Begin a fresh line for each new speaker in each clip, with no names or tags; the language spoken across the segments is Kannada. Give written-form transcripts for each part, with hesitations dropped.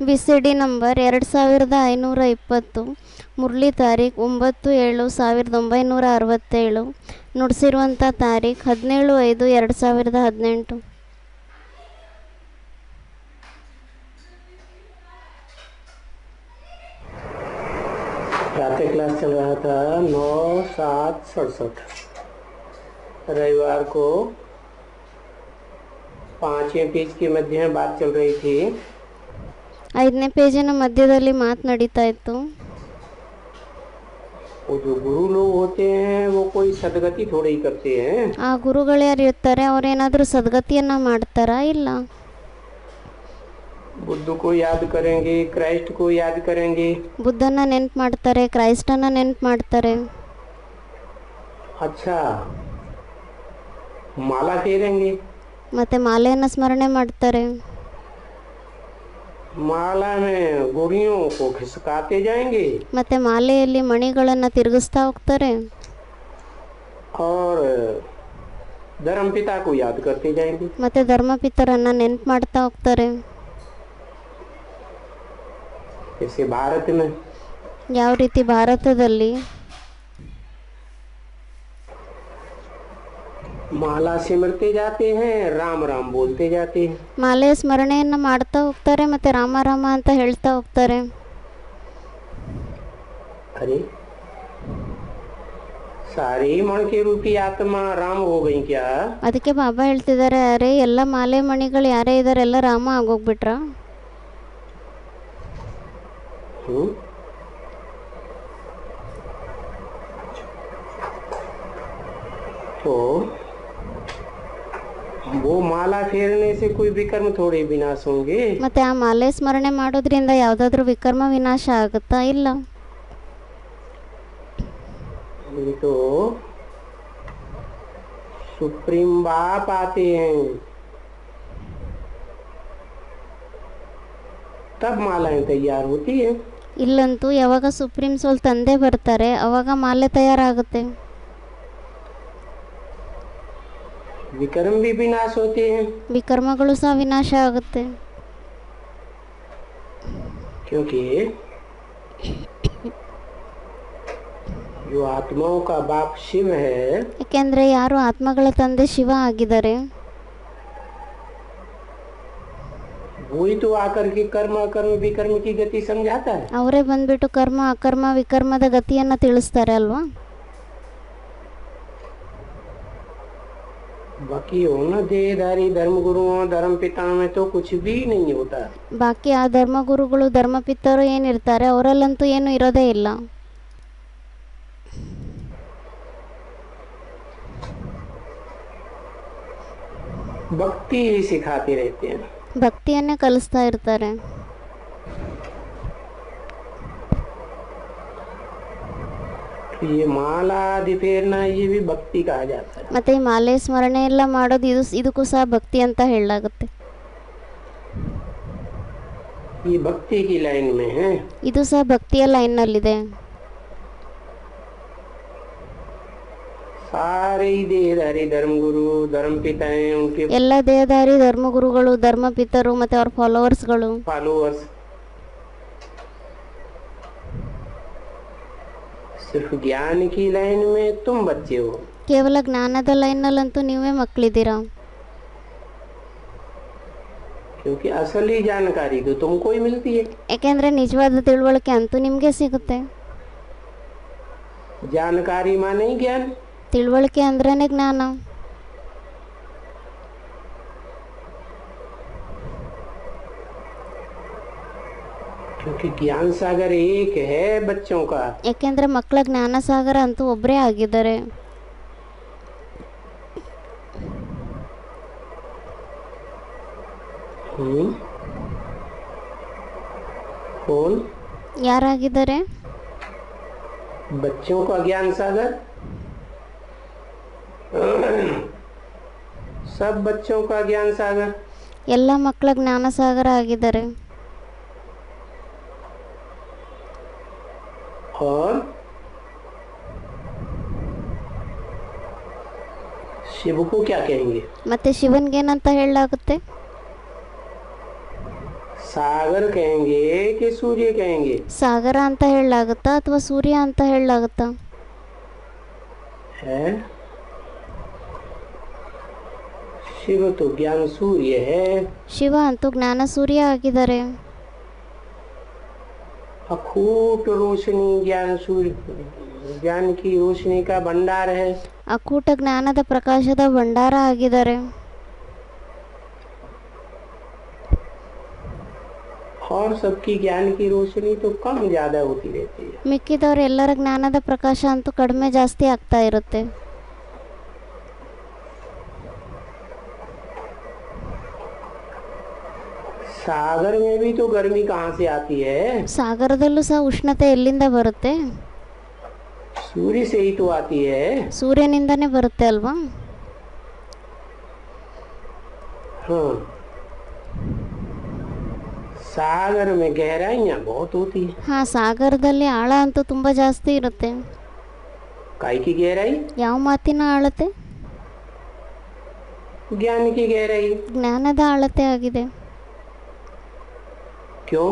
BCD ನಂಬರ್ 2520, ಮುರಳಿ ತಾರೀಖ್ 9/7/1967, ನುಡಿಸಿರುವಂಥ ತಾರೀಖ್ 17/5/2018.
प्रातः क्लास चल रहा था 9/7/67। रविवार को 5वें पेज के मध्य में बात चल रही थी।
5ನೇ ಪೇಜಿನ ಮಧ್ಯದಲ್ಲಿ ಮಾತು ನಡೀತಾ ಇತ್ತು.
वो जो गुरु लोग होते हैं वो कोई सदगति थोड़ी ही करते हैं।
ಆ ಗುರುಗಳು ಯಾರು ಇರ್ತಾರೆ ಅವ್ರೇನಾದರೂ ಸದ್ಗತಿಯನ್ನ ಮಾಡ್ತಾರಾ? ಇಲ್ಲ.
बुद्ध को याद करेंगे, क्राइस्ट को याद करेंगे।
ಬುದ್ಧನ ನೆನ್ಪು ಮಾಡ್ತಾರೆ, ಕ್ರೈಸ್ತನ ನೆನ್ಪು ಮಾಡ್ತಾರೆ.
अच्छा, माला फेरेंगे।
ಮತ್ತೆ ಮಾಲೆಯನ್ನ ಸ್ಮರಣೆ ಮಾಡ್ತಾರೆ.
माला में गुड़ियों को खिसकाते जाएंगे
ಮತ್ತೆ ಮಾಲೆಯಲ್ಲಿ ಮಣಿಗಳನ್ನ ತಿರುಗಿಸ್ತಾ ಹೋಗ್ತಾರೆ.
और धर्मपिता को याद करते जाएंगे।
ಮತ್ತೆ ಧರ್ಮಪಿತರನ್ನ ನೆನ್ಪು ಮಾಡ್ತಾ ಹೋಗ್ತಾರೆ.
जैसे भारत में
ಯಾವ ರೀತಿ ಭಾರತದಲ್ಲಿ
माला सिमरते जाते हैं, राम राम बोलते जाते हैं।
ಮಾಲೆ ಸ್ಮರಣೆಯನ್ನ ಮಾಡ್ತಾ ಹೋಗ್ತಾರೆ, ಮತ್ತೆ ರಾಮ ರಾಮ ಅಂತ ಹೇಳ್ತಾ ಹೋಗ್ತಾರೆ.
अरे सारी मण के रूपी आत्मा राम हो गई क्या?
ಅದಕ್ಕೆ ಬಾಬಾ ಹೇಳ್ತಿದ್ದಾರೆ, ಅರೆ ಎಲ್ಲ ಮಾಲೆ ಮಣಿಗಳು ಯಾರೇ ಇದ್ದಾರೆ ಎಲ್ಲ ರಾಮ ಆಗೋಗ್ಬಿಟ್ರ?
तो वो माला फेरने से कोई विकर्म थोड़े विनाश होंगे।
ಮತ್ತೆ ಆ ಮಾಲೆ ಸ್ಮರಣೆ ಮಾಡೋದ್ರಿಂದ ಯಾವ್ದಾದ್ರು ವಿಕರ್ಮ ವಿನಾಶ ಆಗುತ್ತಾ? ಇಲ್ಲ.
ये तो सुप्रीम बाप आते हैं तब मालाएं तैयार होती है।
ಇಲ್ಲಂತೂ ಯಾವಾಗ ಸುಪ್ರೀಂ ಸೋಲ್ ತಂದೆ ಬರ್ತಾರೆ ಅವಾಗ ಮಾಲೆ ತಯಾರಾಗುತ್ತೆ.
विक्रम भी विनाश होते हैं
ವಿಕರ್ಮಗಳು ಸಹ ವಿನಾಶ ಆಗುತ್ತೆ.
क्योंकि जो आत्माओं का बाप शिव है
ಯಾಕೆಂದ್ರೆ ಯಾರು ಆತ್ಮಗಳ ತಂದೆ ಶಿವ ಆಗಿದ್ದಾರೆ
वही तो आकर के कर्म अकर्म विकर्म की गति समझाता है।
ಅವರೇ ಬಂದ್ಬಿಟ್ಟು ಕರ್ಮ ಅಕರ್ಮ ವಿಕರ್ಮದ ಗತಿಯನ್ನ ತಿಳಿಸ್ತಾರೆ ಅಲ್ವಾ?
बाकी हो न देहधारी धर्म गुरुओं धर्म पिता में तो कुछ भी नहीं होता।
ಬಾಕಿ ಆ ಧರ್ಮಗುರುಗಳು ಧರ್ಮಪಿತರು ಏನಿರ್ತಾರೆ ಅವರಲ್ಲಂತೂ ಏನು ಇರೋದೇ ಇಲ್ಲ.
भक्ति ही सिखाते रहते हैं।
ಭಕ್ತಿಯನ್ನೇ ಕಲಿಸ್ತಾ ಇರ್ತಾರೆ.
ये माला आदि फेरना ये भी भक्ति कहा जाता है।
ಮತ್ತೆ ಈ ಮಾಲೆ ಸ್ಮರಣೆ ಎಲ್ಲ ಮಾಡೋದು ಇದಕ್ಕೂ ಸಹ ಭಕ್ತಿ ಅಂತ ಹೇಳಲಾಗುತ್ತೆ.
ये भक्ति की लाइन में है।
ಇದು ಸಹ ಭಕ್ತಿಯ ಲೈನ್ನಲ್ಲಿದೆ.
सारे ही देहधारी धर्म गुरु धर्म पिता हैं उनके
ಎಲ್ಲ ದೇಹಧಾರಿ ಧರ್ಮಗುರುಗಳು ಧರ್ಮಪಿತರು ಮತ್ತೆ ಅವ್ರ ಫಾಲೋವರ್ಸ್ಗಳು
फॉलोअर्स सिर्फ ज्ञान की लाइन में तुम बच्चे हो।
ಕೇವಲ ಜ್ಞಾನದ ಲೈನ್ನಲ್ಲಂತೂ ನೀವೇ ಮಕ್ಕಳಿದ್ದೀರಾ.
क्योंकि असली जानकारी तो तुमको ही मिलती है।
ಯಾಕೆಂದ್ರೆ ನಿಜವಾದ ತಿಳುವಳಿಕೆ ಅಂತೂ ನಿಮಗೆ ಸಿಗುತ್ತೆ.
जानकारी माने ही ज्ञान।
ತಿಳುವಳಿಕೆ ಅಂದ್ರೇನೆ ಜ್ಞಾನ.
क्योंकि ज्ञान सागर एक है बच्चों का।
ಯಾಕೆಂದ್ರೆ ಮಕ್ಕಳ ಜ್ಞಾನ ಸಾಗರ ಅಂತೂ ಒಬ್ಬರೇ ಆಗಿದ್ದಾರೆ.
कौन?
ಯಾರಾಗಿದ್ದಾರೆ?
बच्चों का ज्ञान सागर सब बच्चों का ज्ञान सागर
ಎಲ್ಲ ಮಕ್ಕಳ ಜ್ಞಾನ ಸಾಗರ ಆಗಿದ್ದಾರೆ.
और शिव को क्या कहेंगे?
ಮತ್ತೆ ಶಿವನ್ಗೇನಂತ ಹೇಳಲಾಗುತ್ತೆ?
सागर कहेंगे कि सूर्य कहेंगे?
ಸಾಗರ ಅಂತ ಹೇಳಲಾಗುತ್ತಾ ಅಥವಾ ಸೂರ್ಯ ಅಂತ ಹೇಳಲಾಗುತ್ತಾ?
है शिव तो ज्ञान सूर्य है।
ಶಿವ ಅಂತೂ ಜ್ಞಾನ ಸೂರ್ಯ ಆಗಿದ್ದಾರೆ.
अखूट रोशनी ज्ञान सूर्य, ज्ञान की रोशनी का भंडार है।
ಅಕೂಟ ಜ್ಞಾನದ ಪ್ರಕಾಶದ ಭಂಡಾರ ಆಗಿದ್ದಾರೆ.
और सबकी ज्ञान की रोशनी तो कम ज्यादा होती रहती है।
ಮಿಕ್ಕಿದವ್ರ ಎಲ್ಲರ ಜ್ಞಾನದ ಪ್ರಕಾಶ ಅಂತೂ ಕಡಿಮೆ ಜಾಸ್ತಿ ಆಗ್ತಾ ಇರುತ್ತೆ.
सागर में भी तो गर्मी कहाँ से आती है?
ಸಾಗರದಲ್ಲೂ ಸಹ ಉಷ್ಣತೆ ಎಲ್ಲಿಂದ ಬರುತ್ತೆ?
सूर्य से ही तो आती है।
ಸೂರ್ಯನಿಂದನೇ ಬರುತ್ತೆ ಅಲ್ವಾ?
हाँ, सागर में गहराइयाँ बहुत होती है।
ಹಾ, ಸಾಗರದಲ್ಲಿ ಆಳ ಅಂತೂ ತುಂಬಾ ಜಾಸ್ತಿ ಇರುತ್ತೆ.
काय की गहराई?
ಯಾವ ಮಾತಿನ ಆಳತೆ?
ज्ञान की गहराई।
ಜ್ಞಾನದ ಆಳತೆ ಆಗಿದೆ.
क्यों?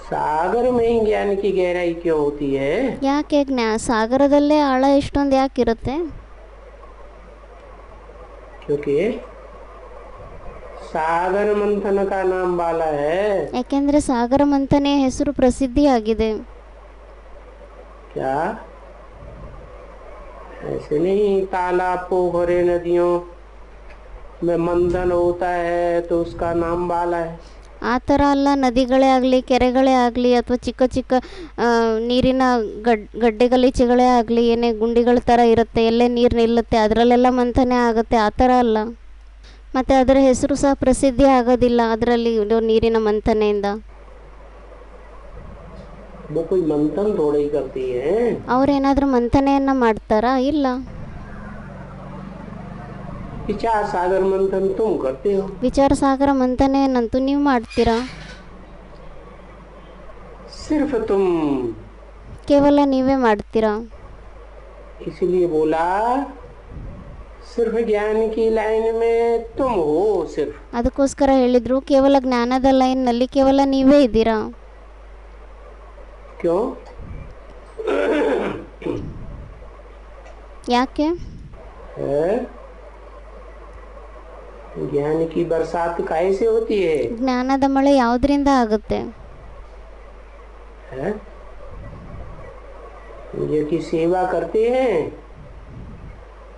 सागर में ही ज्ञान की गहराई क्यों होती है?
ಯಾಕೆ ಸಾಗರದಲ್ಲೇ ಆಳ ಇಷ್ಟೊಂದು ಯಾಕಿರುತ್ತೆ?
क्योंकि सागर मंथन का नाम बाला है।
ಯಾಕೆಂದ್ರೆ ಸಾಗರ ಮಂಥನೆ ಹೆಸರು ಪ್ರಸಿದ್ಧಿಯಾಗಿದೆ.
क्या ऐसे नहीं तालाब पोखरे नदियों में मंथन होता है तो उसका नाम बाला है।
ಆ ಥರ ಅಲ್ಲ, ನದಿಗಳೇ ಆಗಲಿ ಕೆರೆಗಳೇ ಆಗಲಿ ಅಥವಾ ಚಿಕ್ಕ ಚಿಕ್ಕ ನೀರಿನ ಗಡ್ಡೆಗಲೀಚೆಗಳೇ ಆಗಲಿ, ಏನೇ ಗುಂಡಿಗಳ ಥರ ಇರುತ್ತೆ, ಎಲ್ಲೇ ನೀರು ನಿಲ್ಲುತ್ತೆ ಅದರಲ್ಲೆಲ್ಲ ಮಂಥನೆ ಆಗುತ್ತೆ, ಆ ಥರ ಅಲ್ಲ. ಮತ್ತು ಅದರ ಹೆಸರು ಸಹ ಪ್ರಸಿದ್ಧಿ ಆಗೋದಿಲ್ಲ ಅದರಲ್ಲಿ ಇರೋ ನೀರಿನ ಮಂಥನೆಯಿಂದ.
वो कोई मंथन थोड़ा ही करती है।
ಅವ್ರೇನಾದರೂ ಮಂಥನೆಯನ್ನು ಮಾಡ್ತಾರಾ? ಇಲ್ಲ.
विचार सागर मंथन तुम करते हो।
ವಿಚಾರ ಸಾಗರ ಮಂಥನೆಯನ್ನಂತೂ ನೀವು ಮಾಡ್ತೀರಾ?
सिर्फ तुम।
ಕೇವಲ ನೀವೇ ಮಾಡ್ತೀರಾ.
इसलिए बोला सिर्फ ज्ञान की लाइन में तुम हो। सिर्फ
ಅದಕ್ಕೋಸ್ಕರ ಹೇಳಿದ್ರು ಕೇವಲ ಜ್ಞಾನದ ಲೈನ್ನಲ್ಲಿ ಕೇವಲ ನೀವೇ ಇದ್ದೀರಾ.
क्यों?
ಯಾಕೆ?
है ज्ञान की बरसात कैसे होती है?
ಜ್ಞಾನದ ಮಳೆ ಯಾವುದರಿಂದ ಆಗುತ್ತೆ?
है ये की सेवा करते हैं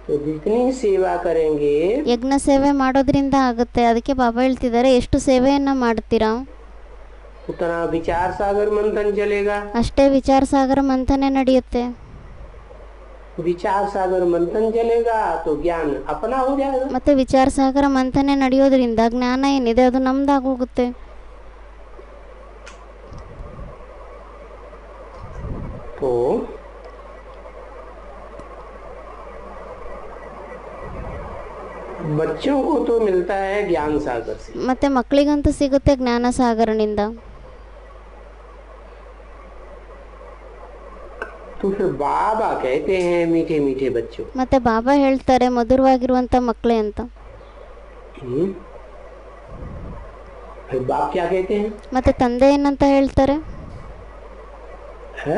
तो जितनी सेवा करेंगे
ಯಜ್ಞ ಸೇವೆ ಮಾಡೋದ್ರಿಂದ ಆಗುತ್ತೆ. ಅದಕ್ಕೆ ಬಾಬಾ ಹೇಳ್ತಿದ್ದಾರೆ, ಎಷ್ಟು ಸೇವೆಯನ್ನ ಮಾಡ್ತೀರಾ
उतना विचार सागर मंथन चलेगा।
ಅಷ್ಟೇ ವಿಚಾರ ಸಾಗರ ಮಂಥನೆ ನಡೆಯುತ್ತೆ.
विचार सागर मंथन चलेगा तो ज्ञान अपना हो जाएगा।
ಮತ್ತೆ ವಿಚಾರ ಸಾಗರ ಮಂಥನೆ ನಡೆಯೋದ್ರಿಂದ ಜ್ಞಾನ ಏನಿದೆ ಅದು ನಮ್ದಾಗೋಗುತ್ತೆ.
तो बच्चों को तो मिलता है ज्ञान सागर से।
ಮತ್ತೆ ಮಕ್ಕಳಿಗಂತೂ ಸಿಗುತ್ತೆ ಜ್ಞಾನ ಸಾಗರನಿಂದ.
तो फिर बाबा कहते हैं मीठे मीठे बच्चों।
ಮತ್ತೆ ಬಾಬಾ ಹೇಳ್ತಾರೆ ಮಧುರವಾಗಿರುವಂತ ಮಕ್ಕಳೇ ಅಂತ.
फिर बाप क्या कहते हैं?
ಮತ್ತೆ ತಂದೆ ಏನಂತ ಹೇಳ್ತಾರೆ?
है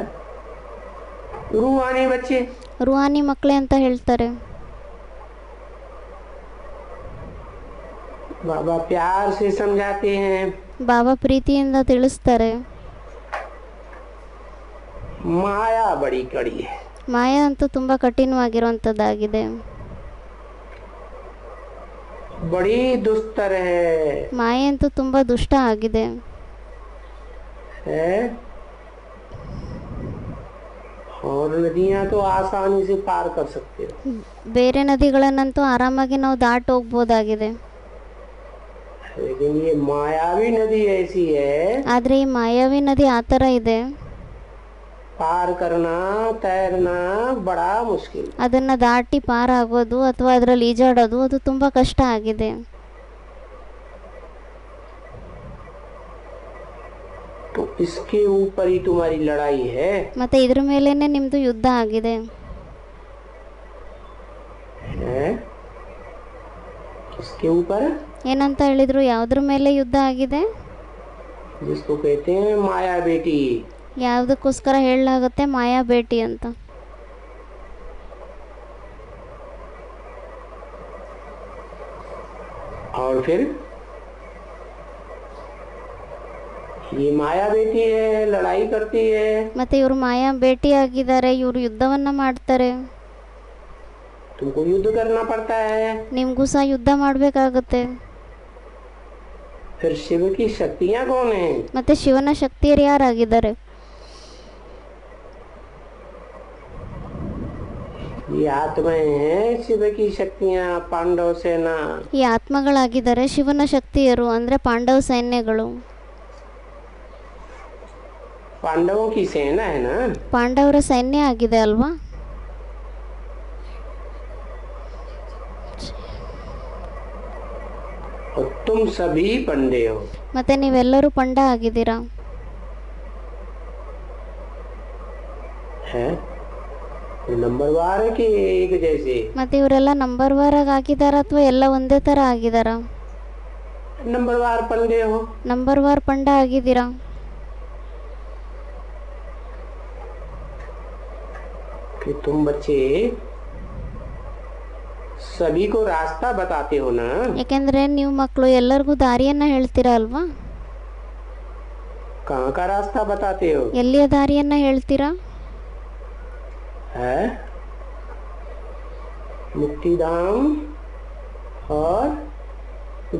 रूहानी बच्चे।
ರೂಹಾನಿ ಮಕ್ಕಳೇ ಅಂತ ಹೇಳ್ತಾರೆ.
बाबा प्यार से समझाते हैं।
ಬಾಬಾ ಪ್ರೀತಿಯಿಂದ ತಿಳಿಸ್ತಾರೆ.
माया बड़ी कड़ी है।
ಮಾಯಾ ಅಂತೂ ತುಂಬಾ ಕಠಿಣವಾಗಿರುವಂತದ್ದಾಗಿದೆ.
बड़ी दुस्तर है।
ಮಾಯೆ ಅಂತೂ ತುಂಬಾ ದುಷ್ಟ ಆಗಿದೆ.
है और नदियां तो आसानी से पार कर सकते हो।
ಬೇರೆ ನದಿಗಳನ್ನಂತೂ ಆರಾಮಾಗಿ ನಾವು ದಾಟ್ ಹೋಗ್ಬೋದಾಗಿದೆ.
लेकिन ये मायावी नदी ऐसी है,
ಆದ್ರೆ ಈ ಮಾಯಾವಿ ನದಿ ಆ ಥರ ಇದೆ,
पार करना तैरना बड़ा मुश्किल।
ಅದನ್ನ ದಾಟಿ ಪಾರ್ ಆಗೋದು ಅಥವಾ ಅದರಲ್ಲಿ ಈಜಾಡೋದು ಅದು ತುಂಬಾ ಕಷ್ಟ ಆಗಿದೆ.
तो इसके ऊपर ही तुम्हारी लड़ाई है।
ಮತ್ತೆ ಇದ್ರ ಮೇಲೇನೆ ನಿಮ್ದು ಯುದ್ಧ ಆಗಿದೆ.
है किसके ऊपर?
ಏನಂತ ಹೇಳಿದರು? ಯಾವುದ್ರ ಮೇಲೆ ಯುದ್ಧ ಆಗಿದೆ?
जिसको कहते हैं माया बेटी।
ಯಾವುದಕ್ಕೋಸ್ಕರ ಹೇಳಲಾಗುತ್ತೆ ಮಾಯಾ ಬೇಟಿ ಅಂತ?
और फिर ये माया बेटी है, लड़ाई करती है।
ಮತ್ತು ಇವರು ಮಾಯಾ ಬೇಟಿ ಆಗಿದ್ದಾರೆ, ಇವರು ಯುದ್ಧವನ್ನು ಮಾಡ್ತಾರೆ.
तुमको युद्ध करना पड़ता है।
ನಿಮಗೂ ಸಹ ಯುದ್ಧ ಮಾಡಬೇಕಾಗುತ್ತೆ.
फिर शिव की शक्तियाँ कौन है?
ಮತ್ತು ಶಿವನ ಶಕ್ತಿಯರು ಯಾರಾಗಿದ್ದಾರೆ?
ये आत्माएं हैं शिव की शक्तियाँ, पांडव सेना।
ಈ ಆತ್ಮಗಳಾಗಿದ್ದಾರೆ ಶಿವನ ಶಕ್ತಿಯರು, ಅಂದರೆ ಪಾಂಡವ ಸೈನ್ಯಗಳು.
पांडवों की सेना है ना।
ಪಾಂಡವರ ಸೈನ್ಯ ಆಗಿದೆ ಅಲ್ವಾ?
और तुम सभी पंडे हो।
ಮತ್ತೆ ನೀವೆಲ್ಲರೂ ಪಂಡ ಆಗಿದ್ದೀರಾ.
है नंबरवार है कि एक जैसे?
ಮತ್ತೆ ಇವರೆಲ್ಲ ನಂಬರ್ ವಾರಾಗಿ ಆಗಿದಾರ ಅಥವಾ ಎಲ್ಲ ಒಂದೇ ಥರ ಆಗಿದಾರ?
नंबरवार पंडे हो।
ನಂಬರ್ ವಾರ್ ಪಂಡ ಆಗಿದ್ದೀರಾ.
कि तुम बच्चे सभी को रास्ता बताते हो ना।
ಯಾಕೆಂದರೆ ನೀವು ಮಕ್ಕಳು ಎಲ್ಲರಿಗೂ ದಾರಿಯನ್ನು ಹೇಳ್ತೀರಾ ಅಲ್ವಾ?
कहाँ का रास्ता बताते हो?
ಎಲ್ಲಿಯ ದಾರಿಯನ್ನು ಹೇಳ್ತೀರಾ?
है मुक्तिधाम और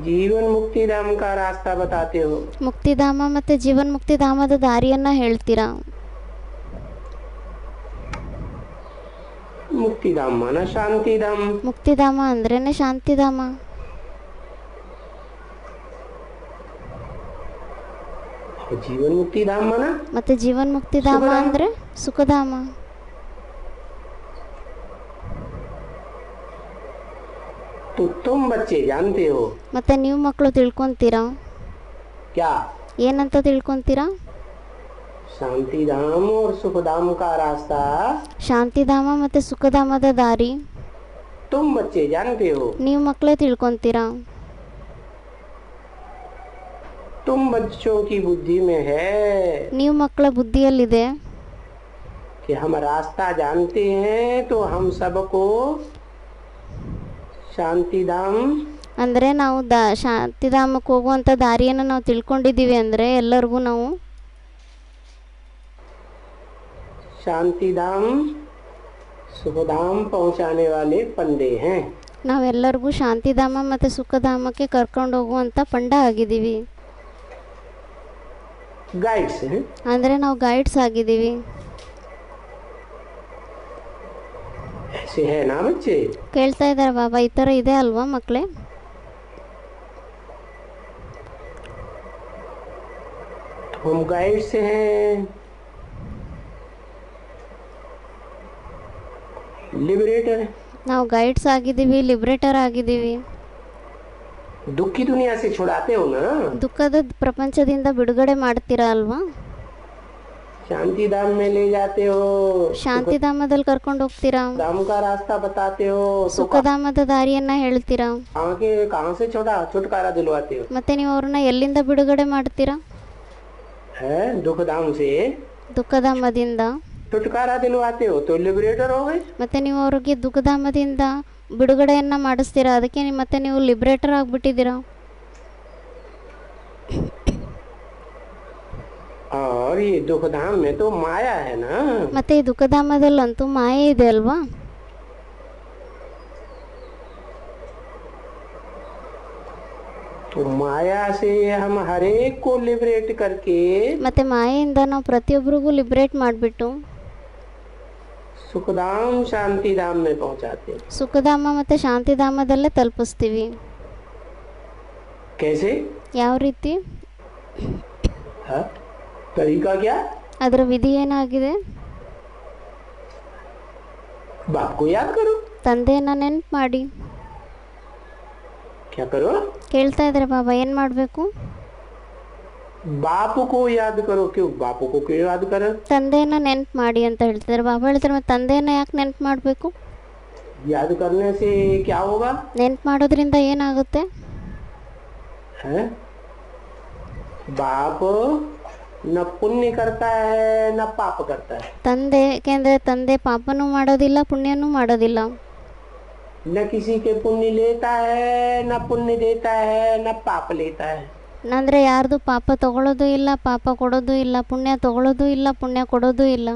जीवन मुक्तिधाम का रास्ता बताते हो।
ಮುಕ್ತಿಧಾಮ ಮತ್ತು ಜೀವನ್ ಮುಕ್ತಿಧಾಮದ ದಾರಿಯನ್ನು ಹೇಳ್ತೀರಾ.
मुक्तिधाम माना शांतिधाम।
ಮುಕ್ತಿಧಾಮ ಅಂದ್ರೇನೆ ಶಾಂತಿಧಾಮ.
और जीवन मुक्तिधाम माना?
ಮತ್ತು ಜೀವನ್ ಮುಕ್ತಿಧಾಮ
ಸುಖಧಾಮ.
ಅಂದರೆ ಸುಖಧಾಮ.
तो तुम बच्चे जानते हो
ಮತ್ತು ನೀವು ಮಕ್ಕಳು ತಿಳ್ಕೊಂತೀರಾ?
क्या?
ಏನಂತ ತಿಳ್ಕೊಂತೀರಾ?
शांतिधाम और सुखधाम का रास्ता
ಶಾಂತಿಧಾಮ ಮತ್ತು ಸುಖಧಾಮದ ದಾರಿ
तुम बच्चे जानते हो।
ನೀವು ಮಕ್ಕಳೇ ತಿಳ್ಕೊಂತೀರಾ.
तुम बच्चों की बुद्धि में है
ನೀವು ಮಕ್ಕಳ ಬುದ್ಧಿಯಲ್ಲಿದೆ
कि हम रास्ता जानते हैं, तो हम सबको शांतिधाम
ಅಂದರೆ ನಾವು ಶಾಂತಿಧಾಮಕ್ಕೆ ಹೋಗುವಂಥ ದಾರಿಯನ್ನು ನಾವು ತಿಳ್ಕೊಂಡಿದ್ದೀವಿ ಅಂದರೆ ಎಲ್ಲರಿಗೂ ನಾವು
शांतिधाम सुखधाम पहुंचाने वाले पंडे हैं।
ನಾವೆಲ್ಲರಿಗೂ ಶಾಂತಿಧಾಮ ಮತ್ತು ಸುಖಧಾಮಕ್ಕೆ ಕರ್ಕೊಂಡು ಹೋಗುವಂಥ ಪಂಡ ಆಗಿದ್ದೀವಿ.
गाइड्स हैं।
ಅಂದರೆ ನಾವು ಗೈಡ್ಸ್ ಆಗಿದ್ದೀವಿ.
ऐसे है ना बच्चे?
ಕೇಳ್ತಾ ಇದ್ದಾರೆ ಬಾಬಾ, ಈ ಥರ ಇದೆ ಅಲ್ವಾ ಮಕ್ಕಳೇ?
तो हम गाइड्स हैं, लिबरेटर।
ನಾವು ಗೈಡ್ಸ್ ಆಗಿದ್ದೀವಿ, ಲಿಬ್ರೇಟರ್ ಆಗಿದ್ದೀವಿ.
दुखी दुनिया से छुड़ाते हो ना।
ದುಃಖದ ಪ್ರಪಂಚದಿಂದ ಬಿಡುಗಡೆ ಮಾಡ್ತೀರಾ ಅಲ್ವಾ?
शांतिधाम में ले जाते हो,
ಶಾಂತಿಧಾಮದಲ್ಲಿ ಕರ್ಕೊಂಡು ಹೋಗ್ತೀರಾ,
धाम का रास्ता बताते हो, तो
ಸುಖಧಾಮದ ದಾರಿಯನ್ನ ಹೇಳ್ತೀರಾ.
कहाँ से छुटकारा दिलवाते हो?
ಮತ್ತೆ ನೀವು ಅವ್ರನ್ನ ಎಲ್ಲಿಂದ ಬಿಡುಗಡೆ ಮಾಡ್ತೀರಾ?
है दुख धाम से
ದುಃಖಧಾಮದಿಂದ.
छुटकारा दिलवाते हो तो लिबरेटर हो गए।
ಮತ್ತೆ ನೀವು ಅವ್ರಿಗೆ ದುಃಖಧಾಮದಿಂದ ಬಿಡುಗಡೆಯನ್ನ ಮಾಡಿಸ್ತೀರಾ, ಅದಕ್ಕೆ ಮತ್ತೆ ನೀವು ಲಿಬ್ರೇಟರ್ ಆಗಿಬಿಟ್ಟಿದ್ದೀರಾ.
और ये दुख धाम में तो माया है ना।
ಮತ್ತೆ ಈ ದುಃಖಧಾಮದಲ್ಲಂತೂ ಮಾಯೆ ಇದೆ ಅಲ್ವಾ?
तो माया से हम हर एक को लिबरेट करके
ಮತ್ತೆ ಮಾಯೆಯಿಂದ ನಾವು ಪ್ರತಿಯೊಬ್ಬರಿಗೂ ಲಿಬ್ರೇಟ್ ಮಾಡಿಬಿಟ್ಟು
सुखधाम शांति धाम में पहुंचाते हैं।
ಸುಖಧಾಮ ಮತ್ತು ಶಾಂತಿಧಾಮದಲ್ಲೇ ತಲುಪಿಸ್ತೀವಿ.
कैसे?
ಯಾವ ರೀತಿ?
हाँ? तरीका क्या?
ಅದರ ವಿಧಿ ಏನಾಗಿದೆ?
बाप को याद करो।
ತಂದೆಯನ್ನ ನೆನ್ಪು ಮಾಡಿ.
क्या करो?
ಕೇಳ್ತಾ ಇದ್ದಾರೆ ಬಾಬಾ, ಏನು ಮಾಡಬೇಕು?
बाप को याद करो। क्यों बाप को क्यों याद करो?
ತಂದೆಯನ್ನ ನೆನ್ಪು ಮಾಡಿ ಅಂತ ಹೇಳ್ತಿದ್ದಾರೆ ಬಾಬಾ. ಹೇಳ್ತಾರೆ ಮತ್ತೆ ತಂದೆಯನ್ನ ಯಾಕೆ ನೆನ್ಪು ಮಾಡಬೇಕು?
याद करने से क्या होगा?
ನೆನ್ಪು ಮಾಡೋದ್ರಿಂದ ಏನಾಗುತ್ತೆ?
है? बाप न पुण्य करता है न पाप करता है,
ತಂದೆ ಏಕೆಂದರೆ ತಂದೆ ಪಾಪನೂ ಮಾಡೋದಿಲ್ಲ ಪುಣ್ಯನೂ ಮಾಡೋದಿಲ್ಲ.
न किसी के पुण्य लेता है न पुण्य देता है न पाप लेता है.
ಅಂದರೆ ಯಾರ್ದು ಪಾಪ ತಗೊಳ್ಳೋದು ಇಲ್ಲ ಪಾಪ ಕೊಡೋದು ಇಲ್ಲ, ಪುಣ್ಯ ತಗೊಳ್ಳೋದು ಇಲ್ಲ ಪುಣ್ಯ ಕೊಡೋದು ಇಲ್ಲ.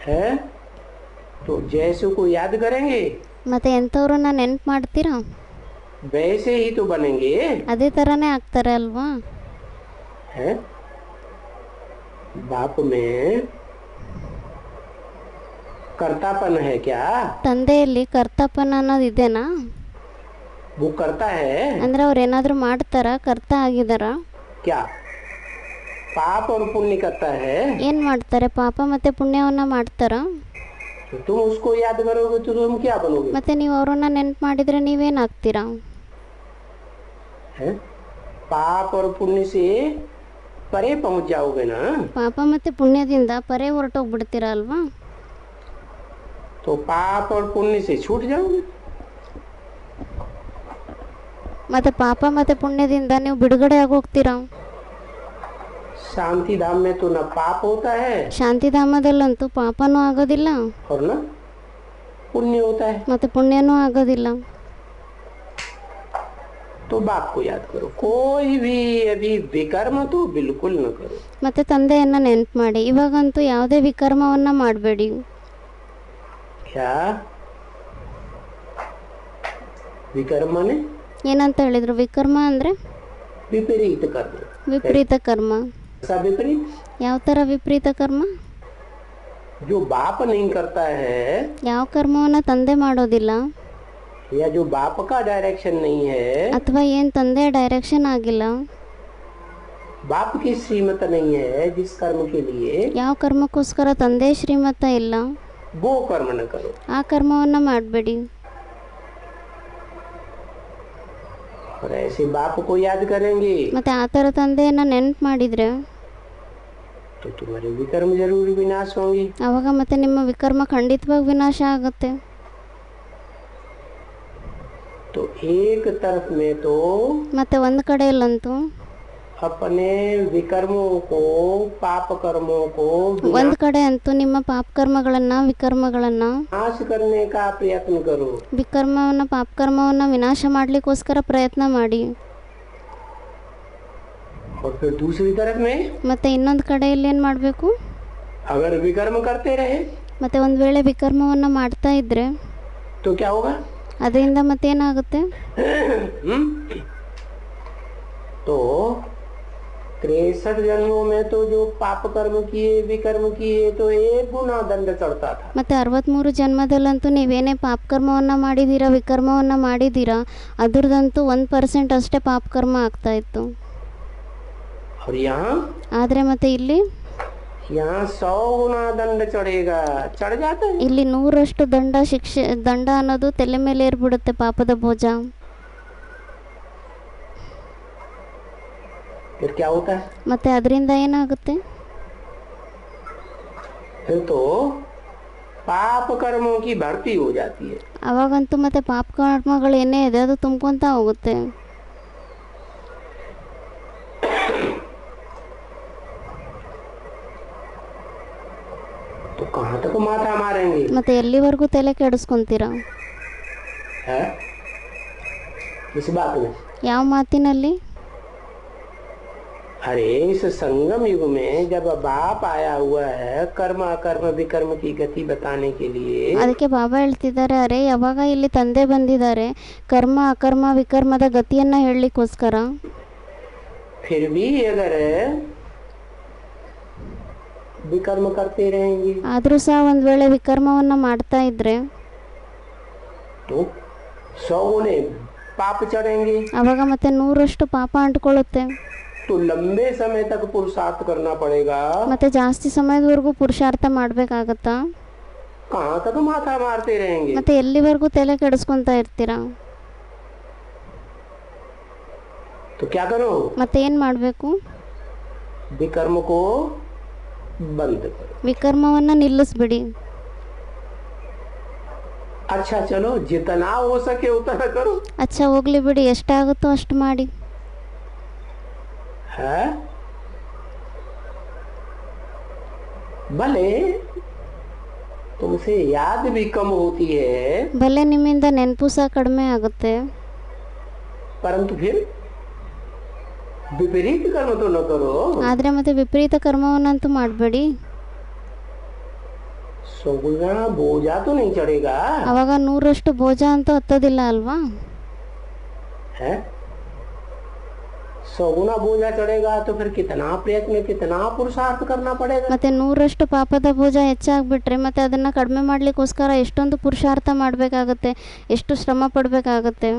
है तो जैसे को याद करेंगे
ಮತ್ತು ಎಂಥವ್ರನ್ನ ನೆನ್ಪು ಮಾಡ್ತೀರಾ
वैसे ही तो बनेंगे.
ಅದೇ ಥರನೇ ಆಗ್ತಾರೆ ಅಲ್ವಾ.
है बाप में कर्तापन है क्या?
ತಂದೆಯಲ್ಲಿ ಕರ್ತಪ್ಪನ ಅನ್ನೋದು ಇದೆನಾ?
वो करता है
ಅಂದರೆ ಅವ್ರು ಏನಾದರೂ ಮಾಡ್ತಾರಾ, ಕರ್ತ ಆಗಿದಾರಾ?
क्या? पाप और पुण्य करता है.
ಏನು ಮಾಡ್ತಾರೆ? ಪಾಪ ಮತ್ತು ಪುಣ್ಯವನ್ನು ಮಾಡ್ತಾರಾ?
तो तुम उसको याद करोगे तो तुम क्या बनोगे?
ಮತ್ತು ನೀವು ಅವ್ರನ್ನ ನೆನ್ಪು ಮಾಡಿದರೆ ನೀವೇನಾಗ್ತೀರಾ?
है पाप और पुण्य से परे पहुंच जाओगे ना.
ಪಾಪ ಮತ್ತು ಪುಣ್ಯದಿಂದ ಪರೆ ಹೊರಟೋಗ್ಬಿಡ್ತೀರಾ ಅಲ್ವಾ.
तो पाप और पुण्य से छूट जाओगे.
ಮತ್ತು ಪಾಪ ಮತ್ತು ಪುಣ್ಯದಿಂದ ನೀವು ಬಿಡುಗಡೆ ಆಗೋಗ್ತೀರಾ.
शांति धाम में तो न पाप होता है
ಶಾಂತಿಧಾಮದಲ್ಲಂತೂ ಪಾಪನೂ ಆಗೋದಿಲ್ಲ
और न पुण्य होता है.
ಮತ್ತು ಪುಣ್ಯನೂ ಆಗೋದಿಲ್ಲ.
तो बाप को याद करो, कोई भी अभी विकर्म तो बिल्कुल न करो.
ಮತ್ತು ತಂದೆಯನ್ನು ನೆನ್ಪು ಮಾಡಿ. ಇವಾಗಂತೂ ಯಾವುದೇ ವಿಕರ್ಮವನ್ನು ಮಾಡಬೇಡಿ.
क्या विकर्म ने?
ಏನಂತ ಹೇಳಿದ್ರು? ವಿಕರ್ಮ ಅಂದರೆ
विपरीत कर्म.
ವಿಪರೀತ ಕರ್ಮ.
ऐसा विपरीत
ಯಾವ ಥರ ವಿಪರೀತ ಕರ್ಮ?
जो बाप नहीं करता है
ಯಾವ ಕರ್ಮವನ್ನು ತಂದೆ ಮಾಡೋದಿಲ್ಲ
या जो बाप का डायरेक्शन नहीं है,
ಅಥವಾ ಏನು ತಂದೆಯ ಡೈರೆಕ್ಷನ್ ಆಗಿಲ್ಲ,
बाप की श्रीमत नहीं है जिस कर्म के लिए,
ಯಾವ ಕರ್ಮಕ್ಕೋಸ್ಕರ ತಂದೆ ಶ್ರೀಮತ ಇಲ್ಲ,
वो कर्म न करो.
ಆ ಕರ್ಮವನ್ನು ಮಾಡಬೇಡಿ.
और ऐसे बाप को याद करेंगे
ಮತ್ತು ಆ ಥರ ತಂದೆಯನ್ನು ನೆನ್ಪು ಮಾಡಿದರೆ
तो तुम्हारे विकर्म जरूर विनाश होंगे.
ಆವಾಗ ಮತ್ತೆ ನಿಮ್ಮ ವಿಕರ್ಮ ಖಂಡಿತವಾಗಿ ವಿನಾಶ ಆಗುತ್ತೆ.
तो एक तरफ में तो
ಮತ್ತು ಒಂದು कಡೆಯಲ್ಲಂತೂ
अपने विकर्मों को पाप कर्मों को
ಒಂದು ಕಡೆ ಅಂತೂ ನಿಮ್ಮ ಪಾಪ ಕರ್ಮಗಳನ್ನು ವಿಕರ್ಮಗಳನ್ನು
विनाश करने का प्रयत्न करो.
ವಿಕರ್ಮವನ್ನು ಪಾಪ ಕರ್ಮವನ್ನು ವಿನಾಶ ಮಾಡಲಿಕ್ಕೋಸ್ಕರ ಪ್ರಯತ್ನ ಮಾಡಿ.
और फिर दूसरी तरफ में
ಮತ್ತು ಇನ್ನೊಂದು ಕಡೆಯಲ್ಲಿ ಏನು ಮಾಡಬೇಕು?
अगर विकर्म करते रहे
ಮತ್ತು ಒಂದು ವೇಳೆ ವಿಕರ್ಮವನ್ನು ಮಾಡ್ತಾ ಇದ್ದರೆ
तो क्या होगा?
ಅದರಿಂದ ಮತ್ತೇನಾಗುತ್ತೆ?
तो 63 जन्मों में तो जो पाप कर्म किए विकर्म किए तो 1 गुना दंड चढ़ता था.
ಮತ್ತು 63 ಜನ್ಮದಲ್ಲಂತೂ ನೀವೇನೇ ಪಾಪ ಕರ್ಮವನ್ನು ಮಾಡಿದ್ದೀರಾ ವಿಕರ್ಮವನ್ನು ಮಾಡಿದ್ದೀರಾ ಅದ್ರದ್ದಂತೂ 1% ಅಷ್ಟೇ ಪಾಪ ಕರ್ಮ ಆಗ್ತಾ ಇತ್ತು.
और यहाँ
ಆದರೆ ಮತ್ತೆ ಇಲ್ಲಿ
100 गुना दंड चढ़ेगा. चढ़ जाता है.
ಇಲ್ಲಿ 100ರಷ್ಟು ದಂಡ ಅನ್ನೋದು ತಲೆ ಮೇಲೆ ಏರ್ಬಿಡುತ್ತೆ ಪಾಪದ ಬೋಜ.
फिर क्या होता है?
ಮತ್ತೆ ಅದರಿಂದ ಏನಾಗುತ್ತೆ?
फिर तो पाप कर्मों की भर्ती हो जाती है.
ಅವಾಗಂತೂ ಮತ್ತೆ ಪಾಪ ಕರ್ಮಗಳು ಏನೇ ಇದೆ ಅದು ತುಂಬ್ಕೊಂತ ಹೋಗುತ್ತೆ.
तो कहाँ तक माथा मारेंगे?
ಮತ್ತೆ ಎಲ್ಲಿವರೆಗೂ ತಲೆ ಕೆಡಿಸ್ಕೊಂತೀರಾ?
है इस बात में?
ಯಾವ ಮಾತಿನಲ್ಲಿ?
अरे इस संगम युग में जब बाप आया हुआ है कर्म अकर्म विकर्म की गति बताने के लिए,
ಅದಕ್ಕೆ ಬಾಬಾ ಹೇಳ್ತಿದ್ದಾರೆ, ಅರೆ ಯಾವಾಗ ಇಲ್ಲಿ ತಂದೆ ಬಂದಿದ್ದಾರೆ ಕರ್ಮ ಅಕರ್ಮ ವಿಕರ್ಮದ ಗತಿಯನ್ನ ಹೇಳಲಿಕ್ಕೋಸ್ಕರ.
फिर भी अगर विकर्म करते रहेंगे
ಆದರೂ ಸಹ ಒಂದು ವೇಳೆ ವಿಕರ್ಮವನ್ನ ಮಾಡ್ತಾ ಇದ್ರೆ
तो 100 गुने पाप चढ़ेंगे.
ಅವಾಗ ಮತ್ತೆ 100ರಷ್ಟು ಪಾಪ ಅಂಟ್ಕೊಳ್ಳುತ್ತೆ.
तो लंबे समय तक पुरुषार्थ करना पड़ेगा.
ಮತ್ತೆ ಜಾಸ್ತಿ ಸಮಯದವರೆಗೂ ಪುರುಷಾರ್ಥ ಮಾಡ್ಬೇಕಾಗತ್ತಾ?
कहाँ तक माथा मारते रहेंगे?
ಮತ್ತೆ ಎಲ್ಲಿವರೆಗೂ ತಲೆ ಕೆಡಿಸ್ಕೊಂತ ಇರ್ತೀರಾ?
तो क्या करो?
ಮತ್ತೆ ಏನ್ ಮಾಡಬೇಕು?
विकर्म को बंद करो.
ವಿಕರ್ಮವನ್ನ ನಿಲ್ಲಿಸ್ಬಿಡಿ.
अच्छा चलो, जितना हो सके उतना करो।
ಅಚ್ಚಾ ಹೋಗ್ಲಿ ಬಿಡಿ, ಎಷ್ಟಾಗುತ್ತೋ ಅಷ್ಟು ಮಾಡಿ.
है भले तुमसे याद भी कम होती है,
ಭಲೆ ನಿಮ್ಮಿಂದ ನೆನಪು ಸಹ ಕಡಿಮೆ ಆಗುತ್ತೆ,
परंतु फिर विपरीत कर्म तो न करो।
ಆದರೆ ಮತ್ತೆ ವಿಪರೀತ ಕರ್ಮವನ್ನಂತೂ ಮಾಡಬೇಡಿ.
सगुना बोझा तो नहीं चढ़ेगा
ಅವಾಗ 100ರಷ್ಟು ಬೋಜ ಅಂತೂ ಹತ್ತೋದಿಲ್ಲ ಅಲ್ವಾ?
है। सगुना बोझा चढ़ेगा तो फिर कितना प्रयत्न, कितना पुरुषार्थ करना पड़ेगा।
ಮತ್ತೆ 100ರಷ್ಟು ಪಾಪದ ಬೋಜ ಹೆಚ್ಚಾಗ್ಬಿಟ್ರೆ ಮತ್ತೆ ಅದನ್ನ ಕಡಿಮೆ ಮಾಡ್ಲಿಕ್ಕೋಸ್ಕರ ಎಷ್ಟೊಂದು ಪುರುಷಾರ್ಥ ಮಾಡಬೇಕಾಗುತ್ತೆ, ಎಷ್ಟು ಶ್ರಮ ಪಡಬೇಕಾಗುತ್ತೆ.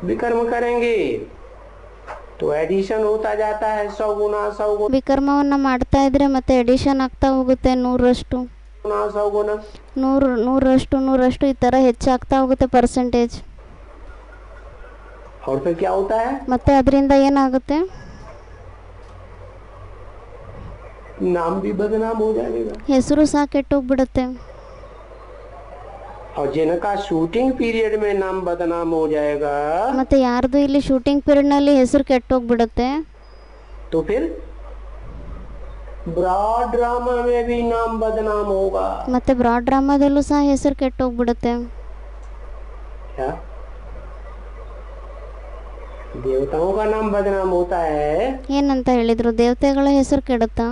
विकर्म करेंगे तो एडिशन होता जाता है, 100 गुना 100 गुना
ವಿಕರ್ಮವನ್ನ ಮಾಡ್ತಾ ಇದ್ರೆ ಮತ್ತೆ ಎಡಿಷನ್ ಆಗ್ತಾ ಹೋಗುತ್ತೆ, 100ರಷ್ಟು
100 गुना।
100ರಷ್ಟು ಈ ತರ ಹೆಚ್ಚಾಗ್ತಾ ಹೋಗುತ್ತೆ ಪರ್ಸೆಂಟೇಜ್.
और फिर क्या होता है?
ಮತ್ತೆ ಅದರಿಂದ ಏನಾಗುತ್ತೆ?
नाम भी बदनाम हो जाएगा।
ಹೆಸರು ಸಹ ಕೆಟ್ಟೋಗ್ಬಿಡುತ್ತೆ.
और जिनका शूटिंग पीरियड में नाम बदनाम हो जाएगा
ಮತ್ತೆ ಯಾರ್ದು ಇಲ್ಲಿ ಶೂಟಿಂಗ್ ಪೀರಿಯಡ್ ನಲ್ಲಿ ಹೆಸರು ಕೆಟ್ಟೋಗ್ಬಿಡುತ್ತೆ,
तो फिर ब्रॉड ड्रामा में भी नाम बदनाम होगा।
ಮತ್ತೆ ಬ್ರಾಡ್ ಡ್ರಾಮಾದಲ್ಲೂ ಸಹ ಹೆಸರು ಕೆಟ್ಟೋಗ್ಬಿಡುತ್ತೆ.
क्या देवताओं का नाम बदनाम होता है
ಏನಂತ ಹೇಳಿದ್ರು? ದೇವತೆಗಳ ಹೆಸರು ಕೆಡುತ್ತಾ?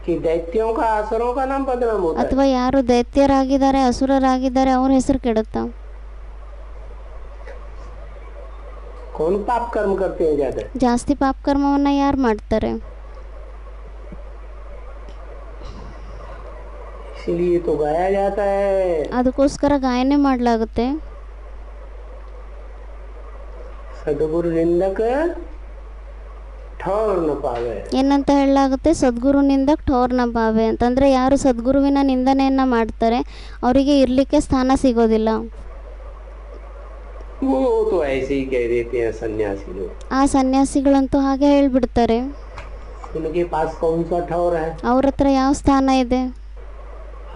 कि दैत्यों का, असुरों का नाम बदनाम होता है?
ಅಥವಾ ಯಾರು ದೈತ್ಯರಾಗಿದ್ದಾರೆ ಅಸುರರಾಗಿದ್ದಾರೆ ಅವ್ರ ಹೆಸರು ಕೆಡುತ್ತಾ?
कौन पाप कर्म करते हैं ज्यादा?
ಜಾಸ್ತಿ ಪಾಪ ಕರ್ಮವನ್ನ ಯಾರು ಮಾಡ್ತಾರೆ?
इसलिए तो गाया जाता है,
ಅದಕ್ಕೋಸ್ಕರ ಗಾಯನೆ ಮಾಡಲಾಗುತ್ತೆ.
सदगुरु निंदक ठौर न पावे।
ಏನಂತ ಹೇಳಲಾಗುತ್ತೆ? ಸದ್ಗುರುನಿಂದ ಠೋರ್ ನ ಭಾವೆ ಅಂತಂದ್ರೆ ಯಾರು ಸದ್ಗುರುವಿನ ನಿಂದನೆಯನ್ನ ಮಾಡ್ತಾರೆ ಅವರಿಗೆ ಇರ್ಲಿಕ್ಕೆ ಸ್ಥಾನ ಸಿಗೋದಿಲ್ಲ.
वो तो ऐसे ही कह देते हैं सन्यासी लोग।
ಆ ಸನ್ಯಾಸಿಗಳಂತೂ ಹಾಗೆ ಹೇಳ್ಬಿಡ್ತಾರೆ.
उनके पास कौन सा ठौर है?
ಅವ್ರ ಹತ್ರ ಯಾವ ಸ್ಥಾನ ಇದೆ?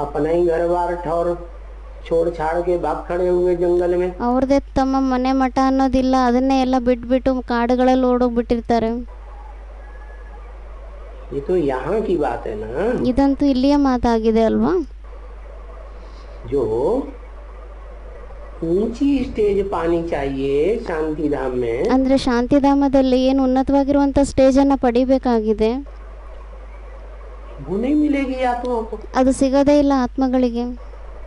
अपना ही घर बार ठौर छोड़ छाड़ के भाग खड़े हुए जंगल में।
ಅವ್ರದೇ ತಮ್ಮ ಮನೆ ಮಠ ಅನ್ನೋದಿಲ್ಲ, ಅದನ್ನೇ ಎಲ್ಲ ಬಿಟ್ಬಿಟ್ಟು ಕಾಡುಗಳಲ್ಲಿ ಓಡೋಗ್ಬಿಟ್ಟಿರ್ತಾರೆ.
ये तो यहाँ की बात है ना,
ಇದಂತೂ ಇಲ್ಲಿಯ ಮಾತಾಗಿದೆ ಅಲ್ವಾ?
जो ऊंची स्टेज पानी चाहिए शांति धाम में,
ಅಂದ್ರೆ ಶಾಂತಿಧಾಮದಲ್ಲಿ ಏನು ಉನ್ನತವಾಗಿರುವಂತ ಸ್ಟೇಜ್ ಅನ್ನ ಪಡಿಬೇಕಾಗಿದೆ,
वो नहीं मिलेगी आत्मा को।
ಅದು ಸಿಗೋದೇ ಇಲ್ಲ ಆತ್ಮಗಳಿಗೆ.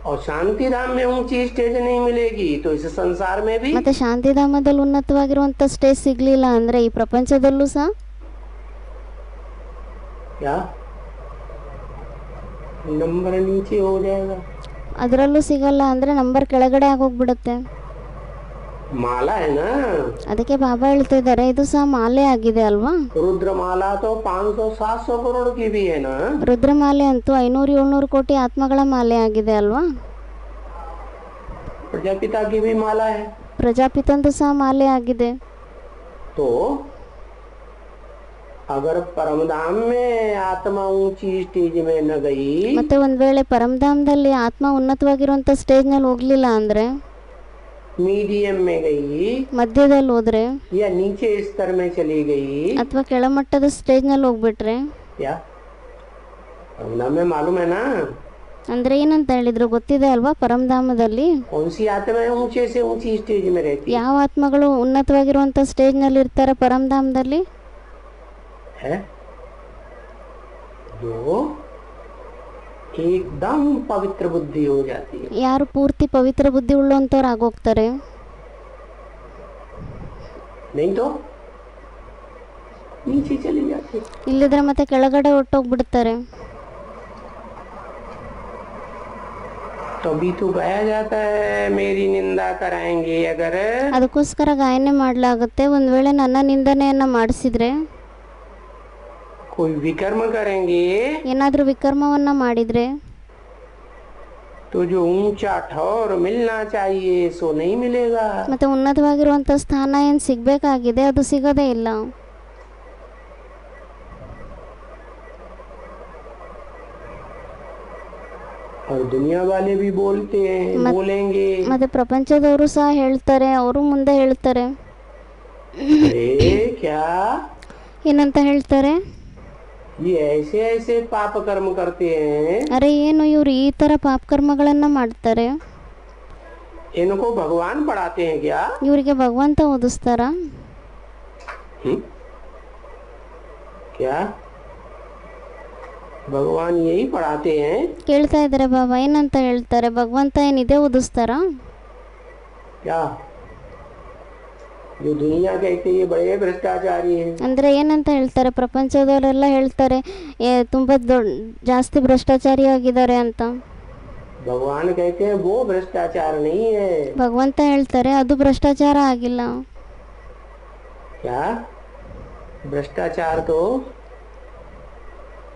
और शांति धाम में ऊंची स्टेज नहीं मिलेगी तो इस संसार में भी
ಮತ್ತೆ ಶಾಂತಿಧಾಮದಲ್ಲಿ ಉನ್ನತವಾಗಿರುವಂತ ಸ್ಟೇಜ್ ಸಿಗ್ಲಿಲ್ಲ ಅಂದ್ರೆ ಈ ಪ್ರಪಂಚದಲ್ಲೂ ಸಹ
क्या नंबर नीचे हो जाएगा।
ಅದರಲ್ಲೂ ಸಿಗಲ್ಲ ಅಂದ್ರೆ ನಂಬರ್ ಕೆಳಗಡೆ ಆಗೋಗ್ಬಿಡುತ್ತೆ.
माला है ना,
ಅದಕ್ಕೆ ಬಾಬಾ ಹೇಳ್ತಿದ್ದಾರೆ ಇದು ಸಹ ಮಾಲೆ ಆಗಿದೆ ಅಲ್ವಾ?
रुद्र माला तो 500-700 करोड़ की भी है ना।
ರುದ್ರಮಾಲೆ ಅಂತೂ 500-700 ಕೋಟಿ ಆತ್ಮಗಳ ಮಾಲೆ ಆಗಿದೆ ಅಲ್ವಾ?
प्रजापिता की भी माला है।
ಪ್ರಜಾಪಿತಂದು ಸಹ ಮಾಲೆ ಆಗಿದೆ.
तो अगर परमधाम में आत्मा ऊंची स्टेज में न गई,
ಮತ್ತೆ ಒಂದ್ ವೇಳೆ ಪರಮಧಾಮದಲ್ಲಿ ಆತ್ಮ ಉನ್ನತವಾಗಿರುವಂತ ಸ್ಟೇಜ್ ನಲ್ಲಿ ಹೋಗ್ಲಿಲ್ಲ ಅಂದ್ರೆ,
मीडियम में गई
ಮಧ್ಯದಲ್ಲಿ ಹೋದ್ರೆ
या नीचे स्तर में चली गई,
ಅಥವಾ ಕೆಳಮಟ್ಟದ ಸ್ಟೇಜ್ ನಲ್ಲಿ ಹೋಗ್ಬಿಟ್ರೆ,
या परमधाम में मालूम है ना
ಅಂದ್ರೆ ಏನಂತ ಹೇಳಿದ್ರು ಗೊತ್ತಿದೆ ಅಲ್ವಾ? ಪರಮಧಾಮದಲ್ಲಿ
कौन सी आत्मा ऊंचे से ऊंची स्टेज में रहती
ಯಾವ ಆತ್ಮಗಳು ಉನ್ನತವಾಗಿರುವಂತ ಸ್ಟೇಜ್ ನಲ್ಲಿ ಇರ್ತಾರೆ ಪರಮಧಾಮದಲ್ಲಿ?
है? जो एकदम पवित्र बुद्धि हो जाती है।
ಯಾರು ಪೂರ್ತಿ ಪವಿತ್ರ ಬುದ್ಧಿ ಉಳ್ಳಂತವ್ರು ಆಗೋಗ್ತಾರೆ.
नहीं तो नीचे चली जाती है।
ಇಲ್ಲಿದ್ರೆ ಮತ್ತೆ ಕೆಳಗಡೆ ಹೊಟ್ಟೋಗ್ಬಿಡ್ತಾರೆ.
तभी तो गाया जाता है मेरी निंदा कराएंगे अगर,
ಅದಕ್ಕೋಸ್ಕರ ಗಾಯನೆ ಮಾಡ್ಲಾಗುತ್ತೆ. ಒಂದ್ ವೇಳೆ ನನ್ನ ನಿಂದನೆಯನ್ನ ಮಾಡಿಸಿದ್ರೆ,
कोई विकर्म करेंगे
ಏನಾದ್ರೂ ವಿಕರ್ಮವನ್ನ ಮಾಡಿದ್ರೆ,
तो जो ऊंचा ठौर मिलना चाहिए सो नहीं मिलेगा।
ಮತ್ತೆ ಉನ್ನತವಾಗಿರುವಂತ ಸ್ಥಾನ ಏನ್ ಸಿಗ್ಬೇಕಾಗಿದೆ ಅದು ಸಿಗೋದೇ ಇಲ್ಲ.
और दुनिया वाले भी बोलते हैं, बोलेंगे।
ಮತ್ತು ಪ್ರಪಂಚದವರು ಸಹ ಹೇಳ್ತಾರೆ, ಅವರು ಮುಂದೆ ಹೇಳ್ತಾರೆ.
अरे क्या
ಏನಂತ ಹೇಳ್ತಾರೆ?
ये ऐसे ऐसे पाप कर्म करते हैं,
ಅರೆ ಏನು ಇವರು ಈ ಥರ ಪಾಪಕರ್ಮಗಳನ್ನು ಮಾಡ್ತಾರೆ,
इनको भगवान पढ़ाते हैं क्या?
ಇವರಿಗೆ ಭಗವಂತ ಓದಿಸ್ತಾರ?
क्या भगवान यही पढ़ाते हैं?
ಕೇಳ್ತಾ ಇದ್ದಾರೆ ಬಾಬಾ, ಏನಂತ ಹೇಳ್ತಾರೆ? ಭಗವಂತ ಏನಿದೆ ಓದಿಸ್ತಾರ?
क्या जो दुनिया कहते हैं ये बड़े भ्रष्टाचारी हैं,
ಅಂದರೆ ಏನಂತ ಹೇಳ್ತಾರೆ? ಪ್ರಪಂಚದವರೆಲ್ಲ ಹೇಳ್ತಾರೆ ತುಂಬ ಜಾಸ್ತಿ ಭ್ರಷ್ಟಾಚಾರಿ ಆಗಿದ್ದಾರೆ ಅಂತ.
भगवान कहते हैं वो भ्रष्टाचार नहीं है।
ಭಗವಂತ ಹೇಳ್ತಾರೆ ಅದು ಭ್ರಷ್ಟಾಚಾರ ಆಗಿಲ್ಲ.
क्या भ्रष्टाचार तो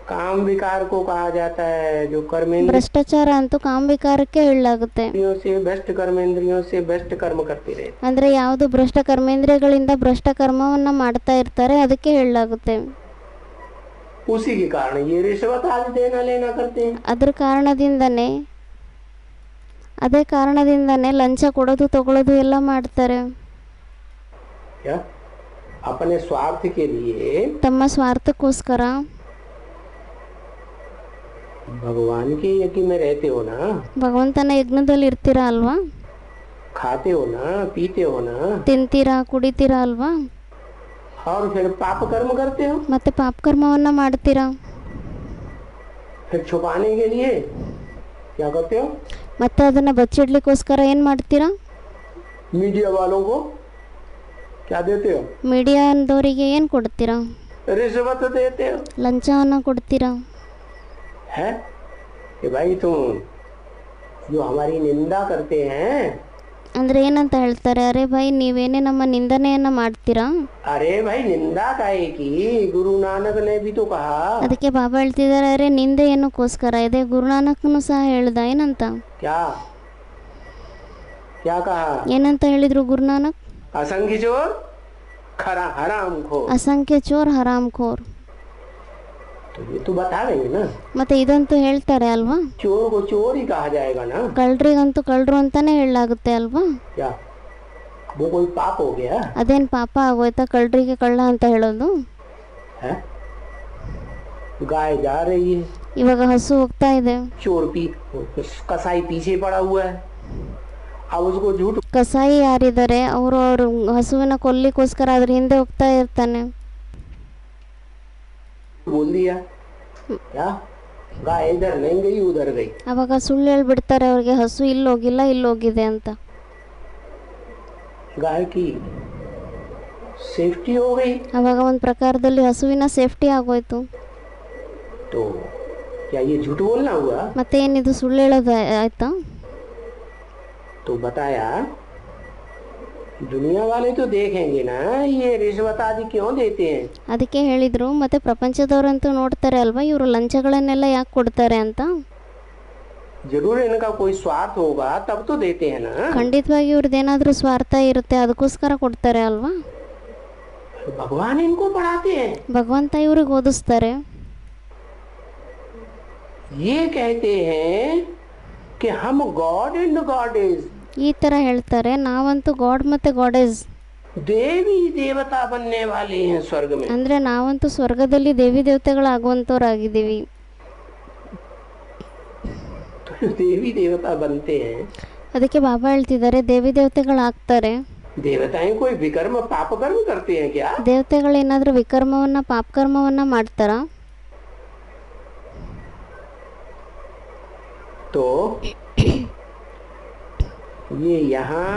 काम विकार को कहा जाता है, जो कर्मेंद्रियों
ಭ್ರಷ್ಟಾಚಾರ ಅಂತೂ ಕಾಮವಿಕಾರಕ್ಕೆ ಹೇಳಲಾಗುತ್ತೆ.
से भ्रष्ट कर्मेंद्रियों से भ्रष्ट कर्म करते रहे,
ಅಂದರೆ ಯಾವುದು ಭ್ರಷ್ಟ ಕರ್ಮೇಂದ್ರಿಯಗಳಿಂದ ಭ್ರಷ್ಟ ಕರ್ಮವನ್ನು ಮಾಡ್ತಾ ಇರ್ತಾರೆ ಅದಕ್ಕೆ ಹೇಳಲಾಗುತ್ತೆ.
उसी के कारण ये रिश्वत आदि देना लेना करते हैं।
ಅದೇ ಕಾರಣದಿಂದನೇ ಲಂಚ ಕೊಡೋದು ತಗೊಳ್ಳೋದು ಎಲ್ಲ ಮಾಡ್ತಾರೆ.
क्या अपने स्वार्थ के लिए
ತಮ್ಮ ಸ್ವಾರ್ಥಕ್ಕೋಸ್ಕರ.
भगवान के यज्ञ में रहते हो ना,
ಭಗವಂತನ ಯಜ್ಞದಲ್ಲಿ ಇರ್ತೀರಾ ಅಲ್ವಾ?
खाते हो ना, पीते हो ना,
ತಿಂತೀರಾ, ಕುಡಿತೀರಾ ಅಲ್ವಾ?
और फिर पाप कर्म करते हो,
ಮತ್ತೆ ಪಾಪಕರ್ಮವನ್ನ ಮಾಡ್ತೀರಾ.
फिर छुपाने के लिए क्या करते हो?
ಮತ್ತೆ ಅದನ್ನ ಬಚ್ಚಿಡ್ಲಿಕ್ಕೋಸ್ಕರ ಏನು ಮಾಡ್ತೀರಾ?
मीडिया वालों को क्या देते हो?
ಮೀಡಿಯಾದವರಿಗೆ ಏನು ಕೊಡ್ತೀರಾ?
रिश्वत देते हो,
ಲಂಚವನ್ನು ಕೊಡ್ತೀರಾ.
है कि भाई तुम जो हमारी निंदा करते हैं,
ಅಂದರೆ ಏನಂತ ಹೇಳ್ತಾರೆ? ಅರೆ ಭಾई ನೀವೇನೇ ನಮ್ಮ ನಿಂದನೆಯನ್ನ ಮಾಡ್ತೀರಾ?
अरे भाई निंदा काहे की, गुरु नानक ने भी तो कहा।
ಅದಕ್ಕೆ ಬಾಬಾ ಹೇಳ್ತಿದ್ದಾರೆ, ಅರೆ ನಿಂದೆ ಏನಕ್ಕೋಸ್ಕರ ಇದೆ? ಗುರುನಾನಕ್ನು ಸಹ ಹೇಳ್ದ. ಏನಂತ?
क्या क्या कहा?
ಏನಂತ ಹೇಳಿದ್ರು ಗುರುನಾನಕ್?
असंख्य चोर खरा हराम खो।
ಅಸಂಖ್ಯ ಚೋರ್ ಹರಾಮ್ ಖೋರ್.
तो ये तो बता रहे हैं ना,
ಮತ್ತೆ ಇದಂತೂ ಹೇಳ್ತಾರೆ ಅಲ್ವಾ?
चोर को चोर ही कहा जाएगा ना।
ಕಳ್ರಿಗಂತೂ ಕಳ್ರು ಅಂತಾನೆ ಹೇಳಲಾಗುತ್ತೆ ಅಲ್ವಾ?
क्या वो कोई पाप हो गया
ಅದೇನು ಪಾಪ ಆಗೋಯ್ತಾ ಕಳ್ರಿಗೆ ಕಳ್ಳ ಅಂತ ಹೇಳೋದು?
है? गाय जा रही है,
ಇವಾಗ ಹಸು ಹೋಗ್ತಾ ಇದೆ,
चोर कसाई पीछे पड़ा हुआ है, अब उसको झूठ
ಕಸಾಯಿ ಯಾರಿದ್ದಾರೆ ಅವರು ಹಸುವಿನ ಕೊಲ್ಲಿಗೋಸ್ಕರ ಅದ್ರ ಹಿಂದೆ ಹೋಗ್ತಾ ಇರ್ತಾನೆ.
बोल दिया क्या गाय इधर नहीं गई उधर गई।
ಅವಾಗ ಸುಳ್ಳು ಹೇಳ್ಬಿಡ್ತಾರೆ ಅವ್ರಿಗೆ, ಹಸು ಇಲ್ಲಿ ಹೋಗಿಲ್ಲ ಇಲ್ಲಿ ಹೋಗಿದೆ ಅಂತ.
गाय की सेफ्टी हो गई,
ಅವಾಗ ಒಂದು ಪ್ರಕಾರದಲ್ಲಿ ಹಸುವಿನ ಸೇಫ್ಟಿ ಆಗೋಯ್ತು.
तो क्या ये झूठ बोलना हुआ?
ಮತ್ತೆ ಏನಿದು ಸುಳ್ಳು ಹೇಳೋದು ಆಯ್ತಾ?
तो बताया दुनिया वाले तो देखेंगे ना ये रिश्वत आदि क्यों देते हैं।
ಅದಕ್ಕೆ ಹೇಳಿದ್ರು, ಮತ್ತೆ ಪ್ರಪಂಚದವರಂತೂ ನೋಡ್ತಾರೆ ಅಲ್ವಾ ಇವರು ಲಂಚಗಳನ್ನೆಲ್ಲ ಯಾಕೆ ಕೊಡ್ತಾರೆ ಅಂತ.
जरूर इनका कोई स्वार्थ होगा तब तो देते हैं ना।
ಖಂಡಿತವಾಗಿ ಇವ್ರದ್ದೇನಾದ್ರೂ ಸ್ವಾರ್ಥ ಇರುತ್ತೆ, ಅದಕ್ಕೋಸ್ಕರ ಕೊಡ್ತಾರೆ ಅಲ್ವಾ?
भगवान इनको पढ़ाते हैं,
ಭಗವಂತ ಇವ್ರಿಗೆ ಓದಿಸ್ತಾರೆ.
ये कहते हैं कि हम गॉड एंड गॉडेस,
ಈ ಥರ ಹೇಳ್ತಾರೆ, ನಾವಂತೂ ಗಾಡ್ ಮತ್ತೆ ಗಾಡೆಸ್
देवी देवता बनने वाले हैं स्वर्ग में।
ಅಂದರೆ ನಾವಂತೂ ಸ್ವರ್ಗದಲ್ಲಿ ದೇವಿ ದೇವತೆಗಳಾಗುವಂಥವ್ರಾಗಿದ್ದೀವಿ.
तो देवी देवता बनते हैं,
ಅದಕ್ಕೆ ಬಾಬಾ ಹೇಳ್ತಿದ್ದಾರೆ ದೇವಿ ದೇವತೆಗಳಾಗ್ತಾರೆ.
देवताएं कोई विकर्म पाप कर्म करते हैं क्या?
ದೇವತೆಗಳೇನಾದರೂ ವಿಕರ್ಮವನ್ನ ಪಾಪಕರ್ಮವನ್ನ ಮಾಡ್ತಾರಾ?
तो ये यहाँ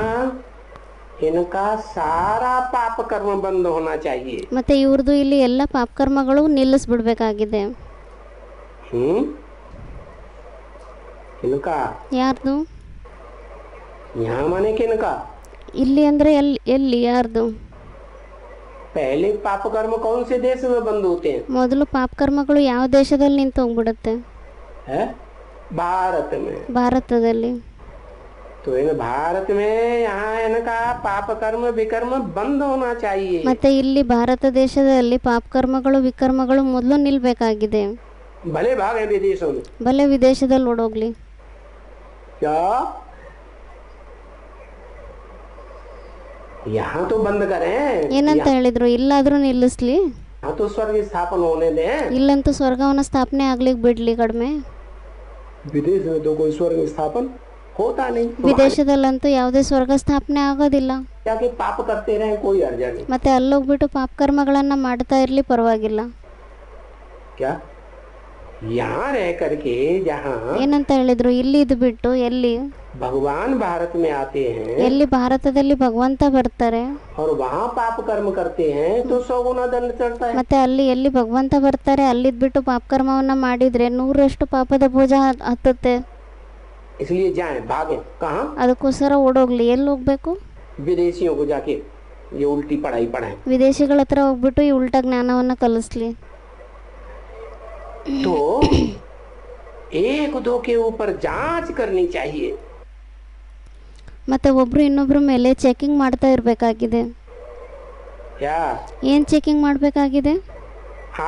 इनका सारा पाप कर्म बंद होना चाहिए।
ಮತ್ತೆ ಇವ್ರದ್ದು ಇಲ್ಲಿ ಎಲ್ಲ ಪಾಪಕರ್ಮಗಳು ನಿಲ್ಲಿಸ್ಬಿಡ್ಬೇಕಾಗಿದೆ.
इनका
ಯಾರ್ದು?
यहाँ माने किनका?
ಇಲ್ಲಿ ಅಂದ್ರೆ ಎಲ್ಲಿ ಯಾರ್ದು?
पहले पाप कर्म कौन से देश में बंद होते हैं?
ಮೊದಲು ಪಾಪಕರ್ಮಗಳು ಯಾವ ದೇಶದಲ್ಲಿ ನಿಂತು ಹೋಗ್ಬಿಡುತ್ತೆ?
है भारत में।
ಭಾರತದಲ್ಲಿ.
तो इन भारत में यहाँ इनका पाप कर्म विकर्म बंद होना चाहिए।
ಮತ್ತೆ ಇಲ್ಲಿ ಭಾರತ ದೇಶದಲ್ಲಿ ಪಾಪಕರ್ಮಗಳು ವಿಕರ್ಮಗಳು ಮೊದಲು ನಿಲ್ಬೇಕಾಗಿದೆ.
भले भागे विदेशों में,
ಭಲೆ ವಿದೇಶದಲ್ಲಿ ಓಡೋಗ್ಲಿ.
क्या? यहाँ तो बंद करें,
ಏನಂತ ಹೇಳಿದ್ರು? ಇಲ್ಲಾದ್ರೂ ನಿಲ್ಲಿಸ್ಲಿ,
यहाँ तो स्वर्ग स्थापन होने दें।
ಇಲ್ಲಂತೂ ಸ್ವರ್ಗವನ್ನ ಸ್ಥಾಪನೆ ಆಗ್ಲಿಕ್ಕೆ ಬಿಡ್ಲಿ ಕಡಿಮೆ.
विदेश में तो कोई स्वर्ग स्थापन होता नहीं, तो
ವಿದೇಶದಲ್ಲಂತೂ ಯಾವುದೇ ಸ್ವರ್ಗ ಸ್ಥಾಪನೆ ಆಗೋದಿಲ್ಲ.
जाके पाप करते रहे, कोई अर्जा नहीं।
ಮತ್ತೆ ಅಲ್ಲೋಗ್ಬಿಟ್ಟು ಪಾಪಕರ್ಮಗಳನ್ನ ಮಾಡ್ತಾ ಇರ್ಲಿ, ಪರವಾಗಿಲ್ಲ.
क्या? यहाँ रह करके जहाँ
ಏನಂತ ಹೇಳಿದ್ರು? ಇಲ್ಲಿ ಇದು ಬಿಟ್ಟು ಎಲ್ಲಿ
भगवान भारत में आते हैं
ಎಲ್ಲಿ ಭಾರತದಲ್ಲಿ ಭಗವಂತ ಬರ್ತಾರೆ,
और वहाँ पाप कर्म करते हैं तो 100 गुना दंड चढ़ता है।
ಮತ್ತೆ ಅಲ್ಲಿ ಎಲ್ಲಿ ಭಗವಂತ ಬರ್ತಾರೆ ಅಲ್ಲಿದ್ ಬಿಟ್ಟು ಪಾಪಕರ್ಮವನ್ನ ಮಾಡಿದ್ರೆ 100ರಷ್ಟು ಪಾಪದ ಬೋಜ ಹತ್ತುತ್ತೆ.
इसलिए जाएं, भागें। कहाँ?
ಅದಕ್ಕೋಸ್ಕರ ಓಡೋಗ್ಲಿ. ಎಲ್ಲಿ ಹೋಗ್ಬೇಕು?
विदेशियों को जाके ये उल्टी पढ़ाई पढ़ाएं।
ವಿದೇಶಿಗಳ ಹತ್ರ ಹೋಗ್ಬಿಟ್ಟು ಈ ಉಲ್ಟಾ ಜ್ಞಾನವನ್ನ ಕಲಿಸ್ಲಿ.
तो एक दो के ऊपर जांच करनी चाहिए।
ಮತ್ತೆ ಒಬ್ರು ಇನ್ನೊಬ್ರ ಮೇಲೆ ಚೆಕಿಂಗ್ ಮಾಡ್ತಾ ಇರಬೇಕಾಗಿದೆ.
क्या?
ಏನ್ ಚೆಕಿಂಗ್ ಮಾಡಬೇಕಾಗಿದೆ?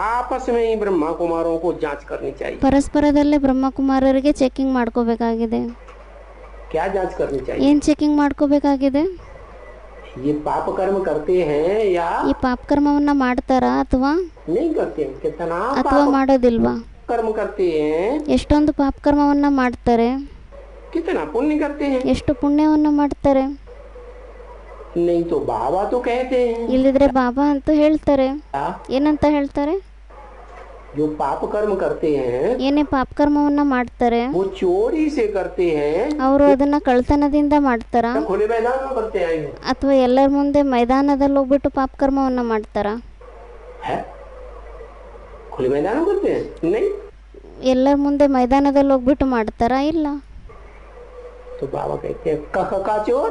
आपस में ही ब्रह्मा कुमारों को जांच करनी चाहिए।
ಪರಸ್ಪರದಲ್ಲೇ ಬ್ರಹ್ಮಕುಮಾರರಿಗೆ ಚೆಕಿಂಗ್ ಮಾಡ್ಕೋಬೇಕಾಗಿದೆ.
क्या जांच करनी चाहिए?
ಏನ್ ಚೆಕಿಂಗ್ ಮಾಡ್ಕೋಬೇಕಾಗಿದೆ?
ये पाप कर्म करते हैं या
ಈ ಪಾಪಕರ್ಮವನ್ನ ಮಾಡ್ತಾರಾ ಅಥವಾ
नहीं करते हैं? कितना
ಅಥವಾ
पाप
ಮಾಡೋದಿಲ್ವಾ?
कर्म करते हैं,
ಎಷ್ಟೊಂದು ಪಾಪಕರ್ಮವನ್ನ ಮಾಡ್ತಾರೆ,
कितना पुण्य करते हैं।
ಎಷ್ಟು ಪುಣ್ಯವನ್ನ ಮಾಡ್ತಾರೆ.
नहीं तो बाबा तो कहते हैं
ಇಲ್ಲಿದ್ರೆ ಬಾಬಾ ಅಂತೂ ಹೇಳ್ತಾರೆ.
क्या?
ಏನಂತ ಹೇಳ್ತಾರೆ?
जो पाप कर्म करते हैं
ಏನೇ ಪಾಪಕರ್ಮವನ್ನ ಮಾಡ್ತಾರೆ
वो चोरी से करते हैं
ಅವರು ಅದನ್ನ ಕಳ್ತನದಿಂದ ಮಾಡ್ತಾರ
या खुले मैदान में करते हैं?
ಅಥವಾ ಎಲ್ಲರ ಮುಂದೆ ಮೈದಾನದಲ್ಲಿ ಹೋಗ್ಬಿಟ್ಟು ಪಾಪಕರ್ಮವನ್ನ ಮಾಡ್ತಾರ?
है खुले मैदान में करते हैं? नहीं।
ಎಲ್ಲರ ಮುಂದೆ ಮೈದಾನದಲ್ಲಿ ಹೋಗ್ಬಿಟ್ಟು ಮಾಡ್ತಾರಾ? ಇಲ್ಲ.
तो बाबा कहते हैं कख का चोर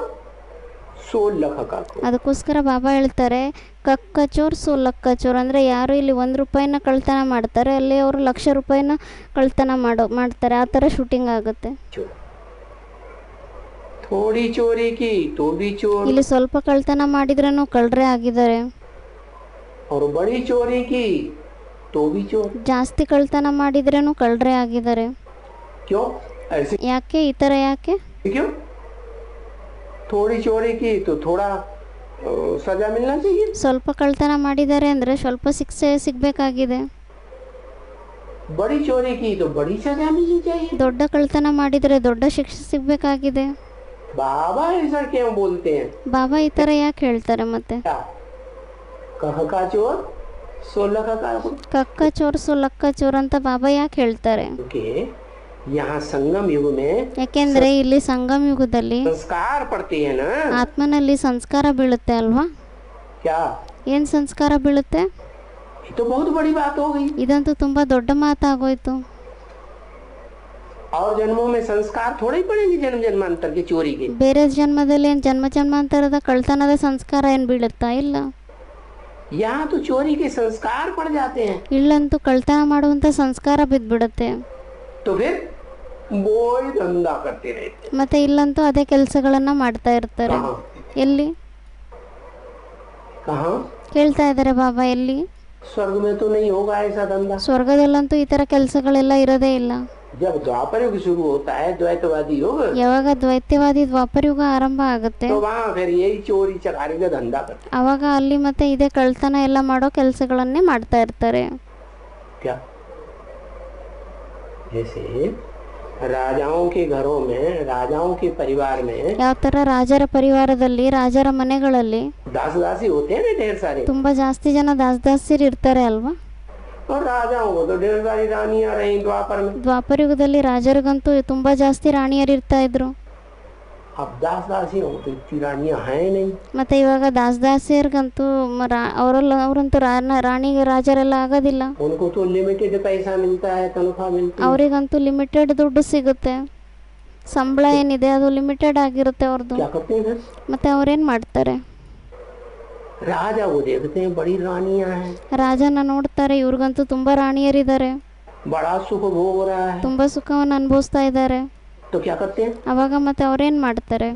16 लाख का चोर।
ಅದಕ್ಕೋಸ್ಕರ ಬಾಬಾ ಹೇಳ್ತಾರೆ ಕಕ್ಕ ಚೋರ್ ಸೋಲಕ್ಕ ಚೋರ್. ಅಂದರೆ ಯಾರು ಇಲ್ಲಿ 1 ರೂಪಾಯಿನ ಕಳ್ತನ ಮಾಡ್ತಾರೆ ಅಲ್ಲಿ ಅವರು 1,00,000 ರೂಪಾಯಿನ ಕಳ್ತನ ಮಾಡ್ತಾರೆ. ಆ ಥರ ಶೂಟಿಂಗ್ ಆಗುತ್ತೆ.
थोड़ी चोरी की तो भी चोर,
ಇಲ್ಲಿ ಸ್ವಲ್ಪ ಕಳ್ತನ ಮಾಡಿದ್ರೂ ಕಳ್ಳರೇ ಆಗಿದ್ದಾರೆ.
और बड़ी चोरी की तो भी चोर।
ಜಾಸ್ತಿ ಕಳ್ತನ ಮಾಡಿದ್ರೂ ಕಳ್ಳರೇ ಆಗಿದ್ದಾರೆ.
क्यों ऐसे?
ಯಾಕೆ ಈ ಥರ? ಯಾಕೆ?
क्यों? थोड़ी चोरी की तो थोड़ा सजा मिलना चाहिए।
ಸ್ವಲ್ಪ ಕಳ್ತನ ಮಾಡಿದ್ದಾರೆ ಅಂದರೆ ಸ್ವಲ್ಪ ಶಿಕ್ಷೆ ಸಿಗಬೇಕಾಗಿದೆ.
बड़ी चोरी की तो बड़ी सजा मिलनी चाहिए।
ದೊಡ್ಡ ಕಳ್ತನ ಮಾಡಿದರೆ ದೊಡ್ಡ ಶಿಕ್ಷೆ ಸಿಗಬೇಕಾಗಿದೆ.
बाबा ऐसा क्यों बोलते हैं?
ಬಾಬಾ ಈ ಥರ ಯಾಕೆ ಹೇಳ್ತಾರೆ? ಮತ್ತೆ
क्या? कह का चोर 16 का चोर।
ಕಕ್ಕ ಚೋರ್ ಸೋಲಕ್ಕ ಚೋರ್ ಅಂತ ಬಾಬಾ ಯಾಕೆ ಹೇಳ್ತಾರೆ?
क्योंकि यहाँ संगम युग में
ಯಾಕೆಂದ್ರೆ ಇಲ್ಲಿ ಸಂಗಮ ಯುಗದಲ್ಲಿ
संस्कार पड़ते हैं ना।
ಆತ್ಮನಲ್ಲಿ ಸಂಸ್ಕಾರ ಬೀಳುತ್ತೆ ಅಲ್ವಾ?
क्या?
ಏನ್ ಸಂಸ್ಕಾರ ಬೀಳುತ್ತೆ?
ये तो बहुत बड़ी बात हो गई।
ಇದಂತೂ ತುಂಬಾ ದೊಡ್ಡ ಮಾತಾಗೋಯ್ತು.
और जन्मों में संस्कार थोड़े ही पड़ेंगे, जन्म जन्मांतर की चोरी के।
ಬೇರೆ ಜನ್ಮದಲ್ಲಿ ಏನ್ ಜನ್ಮ ಜನ್ಮಾಂತರದ ಕಳ್ತನದ ಸಂಸ್ಕಾರ ಏನ್ ಬೀಳುತ್ತಾ? ಇಲ್ಲ.
यहाँ तो चोरी के संस्कार पड़ जाते हैं।
ಇಲ್ಲಂತೂ ಕಳ್ತನ ಮಾಡುವಂತ ಸಂಸ್ಕಾರ ಬಿದ್ಬಿಡುತ್ತೆ.
तो फिर वो ही धंधा करते रहते
ಮತ್ತೆ ಇಲ್ಲಂತೂ ಅದೇ ಕೆಲಸಗಳನ್ನ ಮಾಡ್ತಾ ಇರ್ತಾರೆ.
कहाँ?
ಎಲ್ಲಿ?
कहाँ?
ಕೇಳ್ತಾ ಇದ್ದಾರೆ ಬಾಬಾ. ಎಲ್ಲಿ?
स्वर्ग में तो नहीं होगा ऐसा धंधा।
ಸ್ವರ್ಗದಲ್ಲಂತೂ ಈ ತರ ಕೆಲಸಗಳೆಲ್ಲ ಇರೋದೇ ಇಲ್ಲ.
जब द्वापर युग शुरू होता है, द्वैतवादी युग,
ಯಾವಾಗ ದ್ವೈತ್ಯವಾದಿ ದ್ವಾಪರ ಯುಗ ಆರಂಭ ಆಗುತ್ತೆ
तो वहाँ फिर यही चोरी चकारी का धंधा करते।
ಅವಾಗ ಅಲ್ಲಿ ಮತ್ತೆ ಇದೇ ಕಳ್ತನ ಎಲ್ಲ ಮಾಡೋ ಕೆಲಸಗಳನ್ನೇ ಮಾಡ್ತಾ ಇರ್ತಾರೆ.
क्या? जैसे राजाओं के घरों में, राजाओं के परिवार में
ಯಾವ ತರ ರಾಜರ ಪರಿವಾರದಲ್ಲಿ, ರಾಜರ ಮನೆಗಳಲ್ಲಿ
दास दासी होते हैं ना ढेर सारे,
ತುಂಬಾ ಜಾಸ್ತಿ ಜನ ದಾಸದಾಸಿರು ಇರ್ತಾರೆ ಅಲ್ವಾ?
और राजाओं को तो ढेर सारी रानियां रही द्वापर में।
ದ್ವಾಪರ ಯುಗದಲ್ಲಿ ರಾಜರಿಗಂತೂ ತುಂಬಾ ಜಾಸ್ತಿ ರಾಣಿಯರು ಇರ್ತಾ ಇದ್ರು.
अब दास दासियों को तो इतनी रानियां हैं नहीं।
ಮತ್ತೆ ಇವಾಗ ದಾಸದಾಸಿಯರಿಗಂತೂ ಅವರಂತೂ ರಾಣಿ ರಾಜರೆಲ್ಲ ಆಗೋದಿಲ್ಲ.
उनको तो लिमिटेड पैसा मिलता है, तनख्वाह मिलती है।
ಅವರಿಗಂತೂ ಲಿಮಿಟೆಡ್ ದುಡ್ಡು ಸಿಗುತ್ತೆ. ಸಂಬಳ ಏನಿದೆ ಅದು ಲಿಮಿಟೆಡ್ ಆಗಿರುತ್ತೆ ಅವ್ರದ್ದು.
क्या करते हैं?
ಮತ್ತೆ ಅವ್ರೇನ್ ಮಾಡ್ತಾರೆ?
राजा को देखते हैं बड़ी रानियां हैं,
ರಾಜನ ನೋಡ್ತಾರೆ, ಇವ್ರಿಗಂತೂ ತುಂಬಾ ರಾಣಿಯರಿದ್ದಾರೆ,
बड़ा सुख भोग रहा है,
ತುಂಬಾ ಸುಖವನ್ನು ಅನುಭವಿಸ್ತಾ ಇದ್ದಾರೆ.
तो क्या करते हैं?
ಅವಾಗ ಮತ್ತೆ ಅವ್ರೇನ್ ಮಾಡ್ತಾರೆ?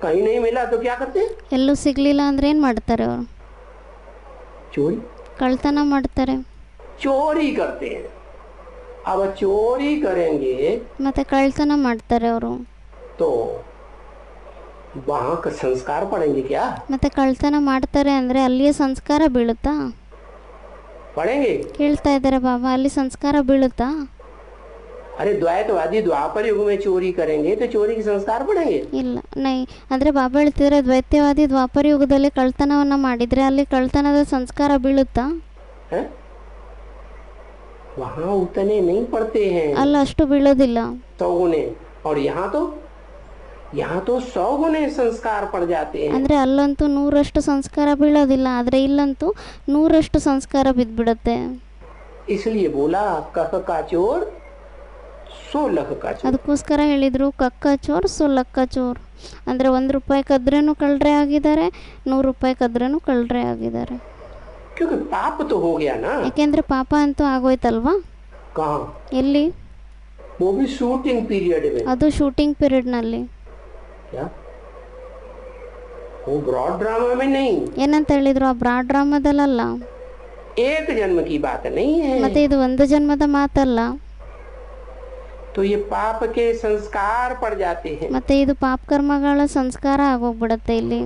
कहीं नहीं मिला तो क्या करते हैं?
ಎಲ್ಲೂ ಸಿಗ್ಲಿಲ್ಲ ಅಂದ್ರೆ ಏನ್ ಮಾಡ್ತಾರೆ ಅವರು?
चोरी।
ಕಳ್ತನ ಮಾಡ್ತಾರೆ.
चोरी करते हैं। अब चोरी करेंगे
ಮತ್ತೆ ಕಳ್ತನ ಮಾಡ್ತಾರೆ ಅವರು.
तो वहां का संस्कार पढ़ेंगे क्या?
ಮತ್ತು ಕಳ್ತನ ಮಾಡ್ತಾರೆ ಅಂದರೆ ಅಲ್ಲಿಯೇ ಸಂಸ್ಕಾರ ಬೀಳುತ್ತಾ?
पढ़ेंगे?
ಕೇಳ್ತಾ ಇದ್ದಾರೆ ಬಾಬಾ, ಅಲ್ಲಿ ಸಂಸ್ಕಾರ ಬೀಳುತ್ತಾ?
अरे द्वैतवादी द्वापर युग में चोरी करेंगे तो चोरी के संस्कार पढ़ेंगे?
ಇಲ್ಲ ನೈ ಅಂದರೆ ಬಾಬಾ ಹೇಳ್ತಿದ್ರೆ ದ್ವೈತ್ಯವಾದಿ ದ್ವಾಪರ ಯುಗದಲ್ಲಿ ಕಳ್ತನವನ್ನು ಮಾಡಿದರೆ ಅಲ್ಲಿ ಕಳ್ತನದ ಸಂಸ್ಕಾರ ಬೀಳುತ್ತಾ?
हैं? वहां उतने नहीं पढ़ते हैं,
ಅಲ್ಲ ಅಷ್ಟು ಬೀಳೋದಿಲ್ಲ.
100 गुने, और यहाँ तो 100 गुने संस्कार पड़ जाते हैं.
ಅಂದರೆ ಅಲ್ಲಂತೂ 100ರಷ್ಟು ಸಂಸ್ಕಾರ ಬೀಳೋದಿಲ್ಲ, ಆದರೆ ಇಲ್ಲಂತೂ 100ರಷ್ಟು ಸಂಸ್ಕಾರ ಬಿದ್ದುಬಿಡುತ್ತೆ.
इसलिए बोला कह का चोर सो लख का चोर.
ಅದಕ್ಕೋಸ್ಕರ ಹೇಳಿದರು ಕಕ್ಕ ಚೋರ್ ಸೊ ಲಕ್ಕ ಚೋರ್. ಅಂದರೆ 1 ರೂಪಾಯಿ ಕದ್ರೇನು ಕಳ್ಳರೆ ಆಗಿದ್ದಾರೆ, 100 ರೂಪಾಯಿ ಕದ್ರೇನು ಕಳ್ಳರೆ ಆಗಿದ್ದಾರೆ.
क्योंकि पाप तो हो गया ना.
ಯಾಕೆಂದರೆ ಪಾಪ ಅಂತೂ ಆಗೋಯ್ತಲ್ವಾ?
कहाँ?
ಎಲ್ಲಿ?
वो भी शूटिंग पीरियड में.
ಅದು ಶೂಟಿಂಗ್ ಪೀರಿಯಡ್ನಲ್ಲಿ.
क्या? वो ब्रॉड ड्रामा में नहीं.
ಏನಂತ ಹೇಳಿದ್ರು? ಆ ಬ್ರಾಡ್ ಡ್ರಾಮಾದಲ್ಲ.
एक जन्म की बात नहीं है.
ಮತ್ತೆ ಇದು ಒಂದು ಜನ್ಮದ ಮಾತಲ್ಲ.
तो ये पाप के संस्कार पड़ जाते हैं.
ಮತ್ತೆ ಇದು ಪಾಪ ಕರ್ಮಗಳ ಸಂಸ್ಕಾರ ಆಗೋಗ್ಬಿಡುತ್ತೆ ಇಲ್ಲಿ.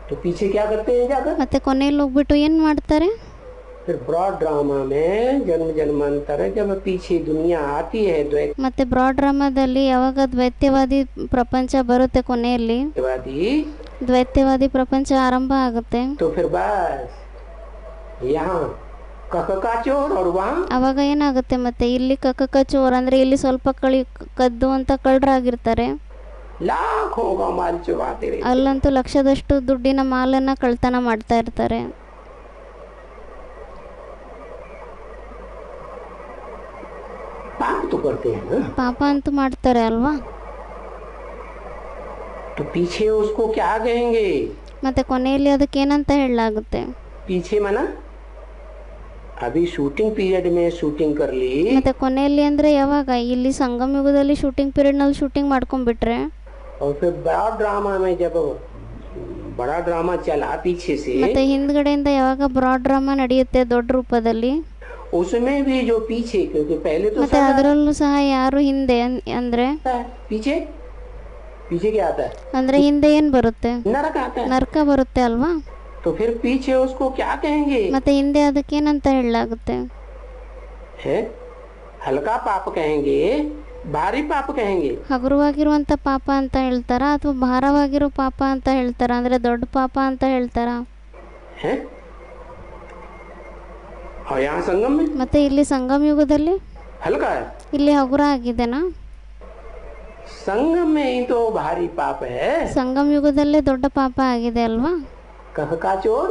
तो पीछे क्या करते हैं जाकर?
ಮತ್ತೆ ಕೊನೆಯಲ್ಲಿ ಹೋಗ್ಬಿಟ್ಟು ಏನು ಮಾಡ್ತಾರೆ?
फिर ब्रॉड ड्रामा में जन्म जन्मांतर जब पीछे दुनिया आती है
ಮತ್ತೆ ಬ್ರಾಡ್ ಡ್ರಾಮಾದಲ್ಲಿ ಯಾವಾಗ ದ್ವೈತ್ಯವಾದಿ ಪ್ರಪಂಚ ಬರುತ್ತೆ, ಕೊನೆಯಲ್ಲಿ ದ್ವೈತ್ಯವಾದಿ ಪ್ರಪಂಚ ಆರಂಭ ಆಗುತ್ತೆ.
तो फिर बस यहाँ कक का चोर और वहाँ
ಅವಾಗ ಏನಾಗುತ್ತೆ? ಮತ್ತೆ ಇಲ್ಲಿ ಕಕ್ಕ ಚೋರ್ ಅಂದ್ರೆ ಇಲ್ಲಿ ಸ್ವಲ್ಪ ಕದ್ದು ಅಂತ ಕಳ್ಳರಾಗಿರ್ತಾರೆ,
लाखों का माल चुराते रहते.
ಅಲ್ಲಂತೂ ಲಕ್ಷದಷ್ಟು ದುಡ್ಡಿನ ಮಾಲನ್ನ ಕಳ್ತನ ಮಾಡ್ತಾ ಇರ್ತಾರೆ.
पाप तो करते हैं ना.
ಪಾಪ ಅಂತೂ ಮಾಡ್ತಾರೆ ಅಲ್ವಾ?
तो पीछे उसको क्या कहेंगे?
ಮತ್ತೆ ಕೊನೆಯಲ್ಲಿ ಅದಕ್ಕೆ ಏನಂತ ಹೇಳಲಾಗುತ್ತೆ?
पीछे मना अभी शूटिंग पीरियड में शूटिंग कर ली.
ಮತ್ತೆ ಕೊನೆಯಲ್ಲಿ ಅಂದ್ರೆ ಯಾವಾಗ? ಇಲ್ಲಿ ಸಂಗಮ ಯುಗದಲ್ಲಿ ಶೂಟಿಂಗ್ ಪೀರಿಯಡ್ ನಲ್ಲಿ ಶೂಟಿಂಗ್ ಮಾಡ್ಕೊಂಡ್ಬಿಟ್ರೆ,
और फिर बड़ा ड्रामा में जब बड़ा ड्रामा चला पीछे से,
ಮತ್ತೆ ಹಿಂದ್ಗಡೆಯಿಂದ ಯಾವಾಗ ಬ್ರಾಡ್ ಡ್ರಾಮಾ ನಡೆಯುತ್ತೆ ದೊಡ್ಡ ರೂಪದಲ್ಲಿ,
उसमें भी जो पीछे, क्योंकि पहले तो
ಮತ್ತೆ ಅದರಲ್ಲೂ ಸಹ ಯಾರು ಹಿಂದೆ ಅಂದ್ರೆ
पीछे पीछे क्या आता है?
ಅಂದ್ರೆ ಹಿಂದೆ ಏನ್ ಬರುತ್ತೆ?
नरक आता है.
ನರಕ ಬರುತ್ತೆ ಅಲ್ವಾ?
तो फिर पीछे उसको क्या कहेंगे?
ಮತ್ತೆ ಹಿಂದೆ ಅದಕ್ಕೆ ಏನಂತ ಹೇಳಲಾಗುತ್ತೆ?
है हल्का पाप कहेंगे, भारी पाप कहेंगे.
ಹಗುರವಾಗಿರುವಂತ ಪಾಪ ಅಂತ ಹೇಳ್ತಾರ ಅಥವಾ ಭಾರವಾಗಿರೋ ಪಾಪ ಅಂತ ಹೇಳ್ತಾರ? ಅಂದ್ರೆ ದೊಡ್ಡ ಪಾಪ ಅಂತ ಹೇಳ್ತಾರ?
है और यहाँ संगम में
ಮತ್ತೆ ಇಲ್ಲಿ ಸಂಗಮ ಯುಗದಲ್ಲಿ
हल्का है.
ಇಲ್ಲಿ ಹಗುರ ಆಗಿದೆನಾ?
संगम में ही तो भारी पाप है.
ಸಂಗಮ ಯುಗದಲ್ಲೇ ದೊಡ್ಡ ಪಾಪ ಆಗಿದೆ ಅಲ್ವಾ?
कह का चोर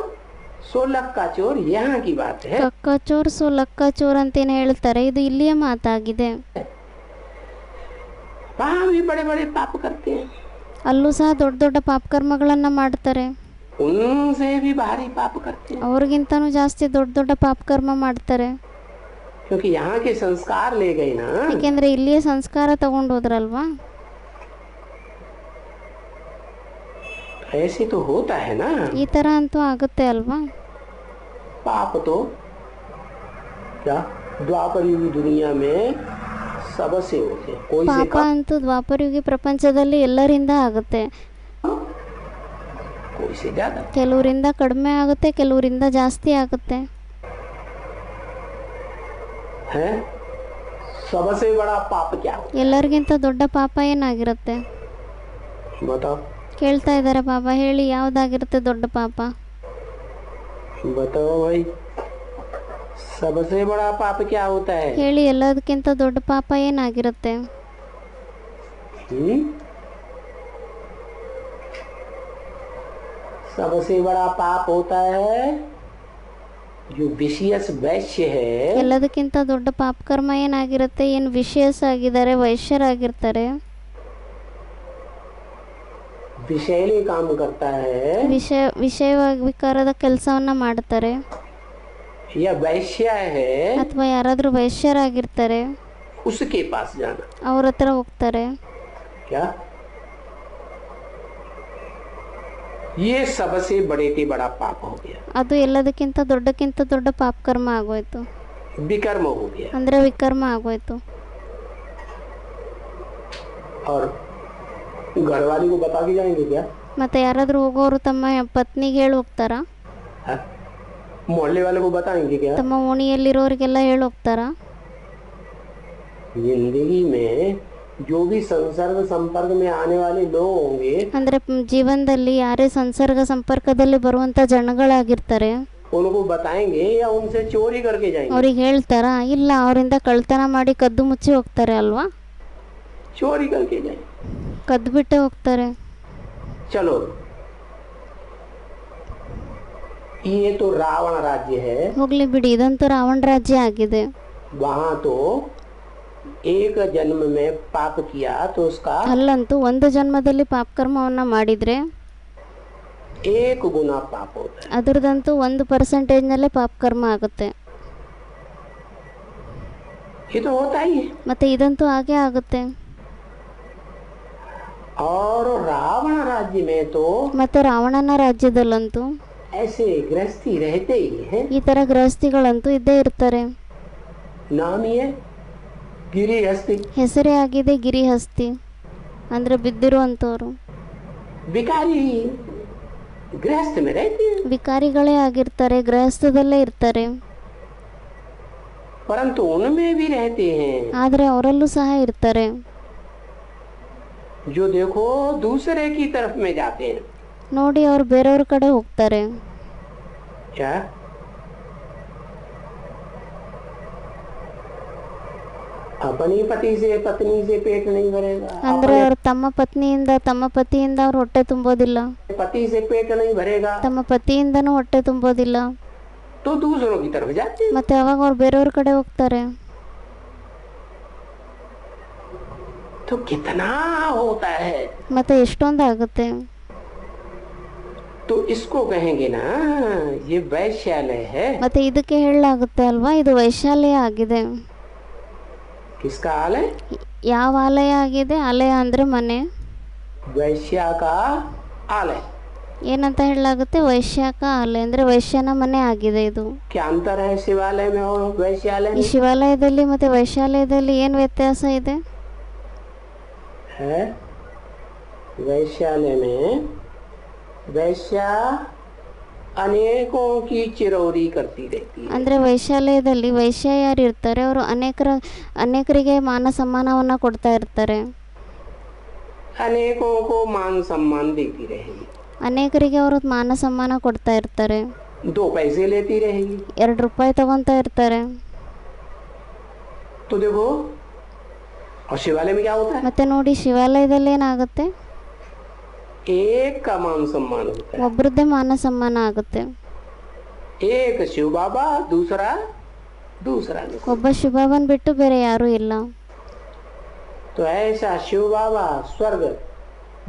16 का चोर यहाँ की बात है.
ಕಕ್ಕ ಚೋರ್ ಸೊ ಲಕ್ಕ ಚೋರ್ ಅಂತೇನು ಹೇಳ್ತಾರೆ, ಇದು ಇಲ್ಲಿಯ ಮಾತಾಗಿದೆ.
वहाँ भी बड़े बड़े पाप करते हैं.
ಅಲ್ಲೂ ಸಹ ದೊಡ್ಡ ದೊಡ್ಡ ಪಾಪಕರ್ಮಗಳನ್ನ ಮಾಡ್ತಾರೆ,
उनसे भी भारी पाप करते हैं.
ಅವ್ರಿಗಿಂತನೂ ಜಾಸ್ತಿ ದೊಡ್ಡ ದೊಡ್ಡ ಪಾಪಕರ್ಮ ಮಾಡ್ತಾರೆ.
क्योंकि यहाँ के संस्कार ले गए ना.
ಯಾಕೆಂದ್ರೆ ಇಲ್ಲಿಯೇ ಸಂಸ್ಕಾರ ತಗೊಂಡು ಹೋದ್ರಲ್ವಾ?
ऐसे तो होता है ना.
ಈ ತರ ಅಂತೂ ಆಗುತ್ತೆ ಅಲ್ವಾ?
पाप तो क्या द्वापर युग दुनिया में सबसे होते हैं. कोई से
ಪಾಪ
कम,
ಅಂತೂ ದ್ವಾಪರಯುಗಿ ಪ್ರಪಂಚದಲ್ಲಿ ಎಲ್ಲರಿಂದ ಆಗುತ್ತೆ,
कोई से ज्यादा.
ಕೆಲವರಿಂದ ಕಡಿಮೆ ಆಗುತ್ತೆ, ಕೆಲವರಿಂದ ಜಾಸ್ತಿ ಆಗುತ್ತೆ.
है सबसे बड़ा पाप क्या?
ಎಲ್ಲರಿಗಿಂತ ದೊಡ್ಡ ಪಾಪ ಏನಾಗಿರುತ್ತೆ?
बताओ
ಕೇಳ್ತಾ ಇದ್ದಾರೆ ಬಾಬಾ, ಹೇಳಿ ಯಾವ್ದಾಗಿರುತ್ತೆ ದೊಡ್ಡ ಪಾಪ?
बताओ भाई, सबसे बड़ा पाप क्या होता है?
ಹೇಳಿ, ಎಲ್ಲದಕ್ಕಿಂತ ದೊಡ್ಡ ಪಾಪ ಏನಾಗಿರುತ್ತೆ?
सबसे बड़ा पाप होता है जो विशेष वैश्य है.
ಎಲ್ಲದಕ್ಕಿಂತ ದೊಡ್ಡ ಪಾಪಕರ್ಮ ಏನಾಗಿರುತ್ತೆ? ಏನು ವಿಶೇಷ ಆಗಿದ್ದಾರೆ, ವೈಶ್ಯರಾಗಿರ್ತಾರೆ,
विषैले काम करता है,
ವಿಷಯವಾಗಿ ವಿಕಾರದ ಕೆಲಸವನ್ನ ಮಾಡ್ತಾರೆ,
या वैश्य है,
ಅಥವಾ ಯಾರಾದ್ರೂ ವೈಶ್ಯರಾಗಿರ್ತಾರೆ,
उसके पास जाना.
ಅವ್ರ ಹತ್ರ ಹೋಗ್ತಾರೆ.
क्या ये सबसे बड़े से बड़ा पाप हो गया,
ಅದು ಎಲ್ಲದಕ್ಕಿಂತ ದೊಡ್ಡ ಪಾಪಕರ್ಮ ಆಗೋಯ್ತು,
विकर्म हो गया.
ಅಂದ್ರೆ ವಿಕರ್ಮ ಆಗೋಯ್ತು.
और घर वाली को बता के जाएंगे क्या?
ಮತ್ತು ಯಾರಾದರೂ ಹೋಗೋರು ತಮ್ಮ ಪತ್ನಿಗೆ ಹೇಳಿ ಹೋಗ್ತಾರಾ?
हाँ? मोहल्ले वाले को बताएंगे क्या?
ತಮ್ಮ ಓಣಿಯಲ್ಲಿರೋರಿಗೆಲ್ಲ ಹೇಳಿ ಹೋಗ್ತಾರಾ?
जिंदगी में जो भी संसर्ग संपर्क में आने वाले लोग होंगे,
ಅಂದರೆ ಜೀವನದಲ್ಲಿ ಯಾರೇ ಸಂಸರ್ಗ ಸಂಪರ್ಕದಲ್ಲಿ ಬರುವಂಥ ಜನಗಳಾಗಿರ್ತಾರೆ,
उनको बताएंगे या उनसे चोरी करके जाएंगे?
ಅವ್ರಿಗೆ ಹೇಳ್ತಾರಾ? ಇಲ್ಲ, ಅವರಿಂದ ಕಳ್ತನ ಮಾಡಿ ಕದ್ದು ಮುಚ್ಚಿ ಹೋಗ್ತಾರೆ ಅಲ್ವಾ?
चोरी करके जाएंगे।
ಕದ್ದು ಬಿಟ್ಟೆ ಹೋಗ್ತಾರೆ.
चलो, ये तो रावण राज्य है।
ಹೋಗ್ಲಿ ಬಿಡಿ, ಇದಂತೂ ರಾವಣ ರಾಜ್ಯ ಆಗಿದೆ.
वहाँ तो एक जन्म में पाप किया तो उसका
ಅಲ್ಲಂತೂ ಒಂದು ಜನ್ಮದಲ್ಲಿ ಪಾಪಕರ್ಮವನ್ನು ಮಾಡಿದರೆ
एक गुना पाप होता है।
ಅದರದಂತೂ 1%ನಲ್ಲೇ ಪಾಪಕರ್ಮ ಆಗುತ್ತೆ.
ये तो होता ही है।
ಮತ್ತೆ ಇದಂತೂ ಹಾಗೆ ಆಗುತ್ತೆ.
और रावण राज्य में तो
ಮತ್ತೆ ರಾವಣನ ರಾಜ್ಯದಲ್ಲಂತೂ
ऐसे गृहस्थी रहते ही हैं।
ಈ ಥರ ಗೃಹಸ್ಥಿಗಳಂತೂ ಇದ್ದೇ ಇರ್ತಾರೆ.
नाम ही है गिरिहस्ती।
ಹೆಸರೇ ಆಗಿದೆ ಗಿರಿಹಸ್ತಿ, ಅಂದರೆ ಬಿದ್ದಿರುವಂಥವ್ರು.
भिखारी गृहस्थ में रहते हैं,
ವಿಕಾರಿಗಳೇ ಆಗಿರ್ತಾರೆ, ಗೃಹಸ್ಥದಲ್ಲೇ ಇರ್ತಾರೆ.
परंतु उनमें भी रहते हैं
ಆದರೆ ಅವರಲ್ಲೂ ಸಹ ಇರ್ತಾರೆ
जो देखो दूसरे की तरफ में जाते हैं।
ನೋಡಿ, ಅವ್ರು ಬೇರೆಯವ್ರ ಕಡೆ ಹೋಗ್ತಾರೆ.
क्या? अपनी पति से पत्नी से पेट नहीं भरेगा,
ಅಂದ್ರೆ
अपने
ಅವ್ರು ತಮ್ಮ ಪತಿಯಿಂದ ಅವ್ರ ಹೊಟ್ಟೆ ತುಂಬೋದಿಲ್ಲ,
पति से पेट नहीं भरेगा
ತಮ್ಮ ಪತಿಯಿಂದನೂ ಹೊಟ್ಟೆ ತುಂಬೋದಿಲ್ಲ.
तो दूसरों की तरफ जाते हैं।
ಮತ್ತೆ ಅವಾಗ ಅವ್ರು ಬೇರೆಯವ್ರ ಕಡೆ ಹೋಗ್ತಾರೆ.
तो कितना होता है?
ಮತ್ತೆ ಎಷ್ಟೊಂದು ಆಗುತ್ತೆ.
तो इसको कहेंगे ना, ये वैश्यालय है।
ಮತ್ತೆ ಇದಕ್ಕೆ ಹೇಳಲಾಗುತ್ತೆ ಅಲ್ವಾ, ಇದು ವೈಶಾಲ್ಯ ಆಗಿದೆ.
किसका आलय?
ಯಾವ ಆಲಯ ಆಗಿದೆ? ಆಲಯ ಅಂದ್ರೆ ಮನೆ.
वैश्या का आलय।
ಏನಂತ ಹೇಳಲಾಗುತ್ತೆ? ವೈಶ್ಯಾಕ ಆಲಯ ಅಂದ್ರೆ ವೈಶ್ಯನ ಮನೆ ಆಗಿದೆ ಇದು.
क्या अंतर है शिवालय में और वैश्यालय
ಈ
में?
ಶಿವಾಲಯದಲ್ಲಿ ಮತ್ತೆ ವೈಶಾಲ್ಯದಲ್ಲಿ ಏನು ವ್ಯತ್ಯಾಸ ಇದೆ?
है वैश्यालय में वैश्या अनेकों की चिरौरी करती रहती है।
ಅಂದ್ರೆ ವೈಶಾಲ್ಯದಲ್ಲಿ ವೈಶ್ಯ ಯಾರು ಇರ್ತಾರೆ, ಅವರು ಅನೇಕರಿಗೆ ಮಾನ ಸಮ್ಮಾನವನ್ನು ಕೊಡ್ತಾ ಇರ್ತಾರೆ,
अनेकों को मान सम्मान देती रहेगी,
ಅನೇಕರಿಗೆ ಅವರು ಮಾನ ಸಮ್ಮಾನ ಕೊಡ್ತಾ ಇರ್ತಾರೆ,
2 पैसे लेती रहेगी।
2 ರೂಪಾಯಿ ತಗೊತಾ ಇರ್ತಾರೆ.
तो देखो, और शिवालय में क्या होता है?
ಮತ್ತೆ ನೋಡಿ, ಶಿವಾಲಯದಲ್ಲಿ ಏನಾಗುತ್ತೆ?
एक का मान सम्मान होता है।
ಒಬ್ರದ್ದೇ ಮಾನ ಸಮ್ಮಾನ ಆಗುತ್ತೆ.
एक शिव बाबा, दूसरा नहीं।
ಒಬ್ಬ ಶಿವಬಾಬನ್ ಬಿಟ್ಟು ಬೇರೆ ಯಾರೂ ಇಲ್ಲ.
तो ऐसा शिव बाबा स्वर्ग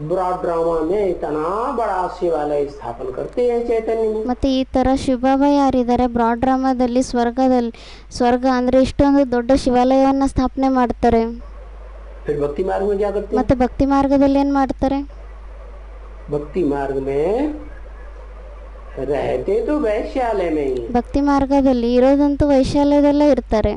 ब्रॉड ड्रामा में इतना बड़ा शिवालय स्थापन करते हैं चैतन्य में।
ಮತ್ತೆ ಈ ತರ ಶಿವಬಾಬಾ ಯಾರಿದ್ದಾರೆ, ಬ್ರಾಡ್ ಡ್ರಾಮಾದಲ್ಲಿ ಸ್ವರ್ಗ ಅಂದ್ರೆ ಇಷ್ಟೊಂದು ದೊಡ್ಡ ಶಿವಾಲಯವನ್ನ ಸ್ಥಾಪನೆ ಮಾಡ್ತಾರೆ.
फिर भक्ति मार्ग में क्या करते हैं?
ಮತ್ತೆ ಭಕ್ತಿ ಮಾರ್ಗದಲ್ಲಿ ಏನ್ ಮಾಡ್ತಾರೆ?
भक्ति मार्ग में रहते तो वैश्यालय में ही,
ಭಕ್ತಿ ಮಾರ್ಗದಲ್ಲಿ ಇರೋದಂತೂ ವೈಶಾಲ್ಯದಲ್ಲೇ ಇರ್ತಾರೆ.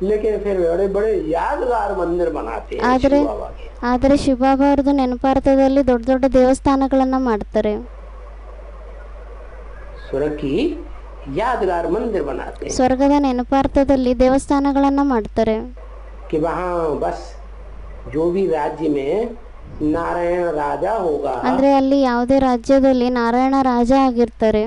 लेकिन फिर बड़े बड़े यादगार मंदिर बनाते हैं
आदरे
शिव बाबा के।
ಆದರೆ ಶಿವಬಾಬಾ ಅವ್ರದ್ದು ನೆನಪಾರ್ಥದಲ್ಲಿ ದೊಡ್ಡ ದೊಡ್ಡ ದೇವಸ್ಥಾನಗಳನ್ನ ಮಾಡ್ತಾರೆ,
स्वर्ग की यादगार मंदिर बनाते हैं
ಸ್ವರ್ಗದ ನೆನಪಾರ್ಥದಲ್ಲಿ ದೇವಸ್ಥಾನಗಳನ್ನ ಮಾಡ್ತಾರೆ.
कि वहाँ बस जो भी राज्य में नारायण राजा होगा,
ಅಂದ್ರೆ ಅಲ್ಲಿ ಯಾವುದೇ ರಾಜ್ಯದಲ್ಲಿ ನಾರಾಯಣ ರಾಜ ಆಗಿರ್ತಾರೆ,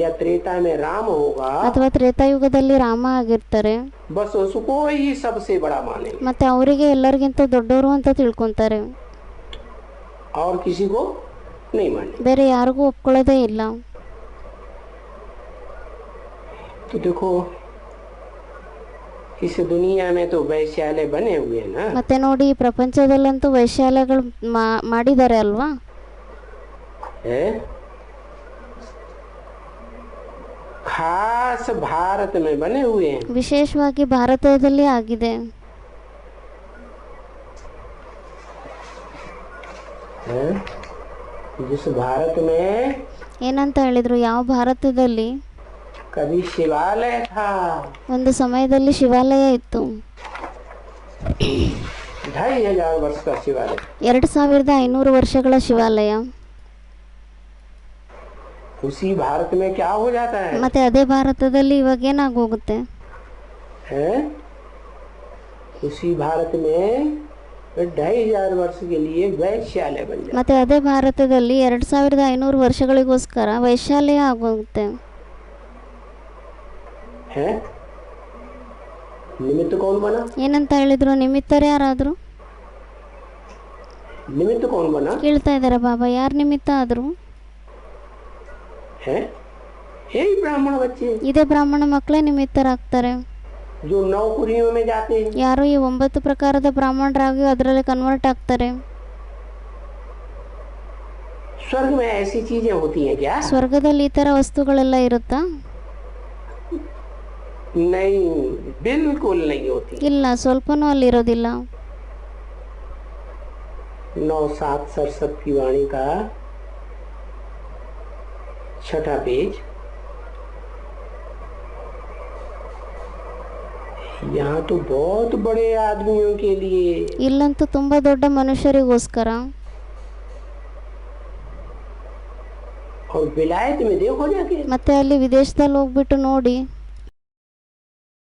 या त्रेता में राम होगा,
ಅಥವಾ ತ್ರೇತಾಯುಗದಲ್ಲಿ ರಾಮ ಆಗಿರ್ತಾರೆ,
बस उसको ही सबसे बड़ा माने
ಮತ್ತೆ ಅವರಿಗೆ ಎಲ್ಲರಿಗಿಂತ ದೊಡ್ಡವರು ಅಂತ ತಿಳ್ಕೊಂತಾರೆ,
और किसी को नहीं माने।
ಬೇರೆ ಯಾರಿಗೂ ಒಪ್ಕೊಳ್ಳೋದೇ ಇಲ್ಲ.
तो देखो, इस दुनिया में तो वैश्यालय बने हुए हैं ना।
ಮತ್ತೆ ನೋಡಿ, ಈ ಪ್ರಪಂಚದಲ್ಲಂತೂ ವೈಶಾಲ್ಯಗಳು ಮಾಡಿದ್ದಾರೆ ಅಲ್ವಾ?
है खास भारत में बने हुए हैं।
ವಿಶೇಷವಾಗಿ ಭಾರತದಲ್ಲಿ ಆಗಿದೆ.
जिस भारत में
ಏನಂತ ಹೇಳಿದ್ರು? ಯಾವ ಭಾರತದಲ್ಲಿ
कभी शिवालय था,
ಒಂದು ಸಮಯದಲ್ಲಿ ಶಿವಾಲಯ ಇತ್ತು.
2500 वर्ष का शिवालय।
2500 ವರ್ಷಗಳ ಶಿವಾಲಯ.
उसी भारत में क्या हो जाता है?
ಮತ್ತೆ ಅದೇ ಭಾರತದಲ್ಲಿ ಇವಾಗ ಏನಾಗೋಗುತ್ತೆ?
है उसी भारत में 2500 वर्ष के लिए वैश्यालय बन जाता है।
ಮತ್ತೆ ಅದೇ ಭಾರತದಲ್ಲಿ 2500 ವರ್ಷಗಳಿಗೋಸ್ಕರ ವೈಶ್ಯಾಲಯ ಆಗೋಗುತ್ತೆ.
है निमित्त कौन बना?
ಏನಂತ ಹೇಳಿದ್ರು? ನಿಮಿತ್ತರು ಯಾರಾದ್ರು?
निमित्त कौन बना?
ಕೇಳ್ತಾ ಇದ್ದಾರೆ ಬಾಬಾ, ಯಾರು ನಿಮಿತ್ತ ಆದ್ರು?
है यही ब्राह्मण बच्चे
ಇದೇ ಬ್ರಾಹ್ಮಣ ಮಕ್ಕಳೇ ನಿಮಿತ್ತರಾಗ್ತಾರೆ.
जो नौकरियों में जाते हैं।
ಯಾರು ಈ 9 ಪ್ರಕಾರದ ಬ್ರಾಹ್ಮಣರಾಗಿ ಅದರಲ್ಲಿ ಕನ್ವರ್ಟ್ ಆಗ್ತಾರೆ.
स्वर्ग में ऐसी चीजें होती हैं क्या?
ಸ್ವರ್ಗದಲ್ಲಿ ಈ ತರ ವಸ್ತುಗಳೆಲ್ಲ ಇರುತ್ತಾ?
नहीं, बिल्कुल नहीं होती।
ಇಲ್ಲ, ಸ್ವಲ್ಪನೂ ಅಲ್ಲಿರೋದಿಲ್ಲ.
9-7 सरस्वत की वाणी का 6ठा पेज। यहाँ तो बहुत बड़े आदमियों के लिए,
ಇಲ್ಲಂತೂ ತುಂಬಾ ದೊಡ್ಡ ಮನುಷ್ಯರಿಗೋಸ್ಕರ.
और विलायत में देखो जाके
ಮತ್ತೆ ಅಲ್ಲಿ ವಿದೇಶದಲ್ಲಿ ಹೋಗ್ಬಿಟ್ಟು ನೋಡಿ,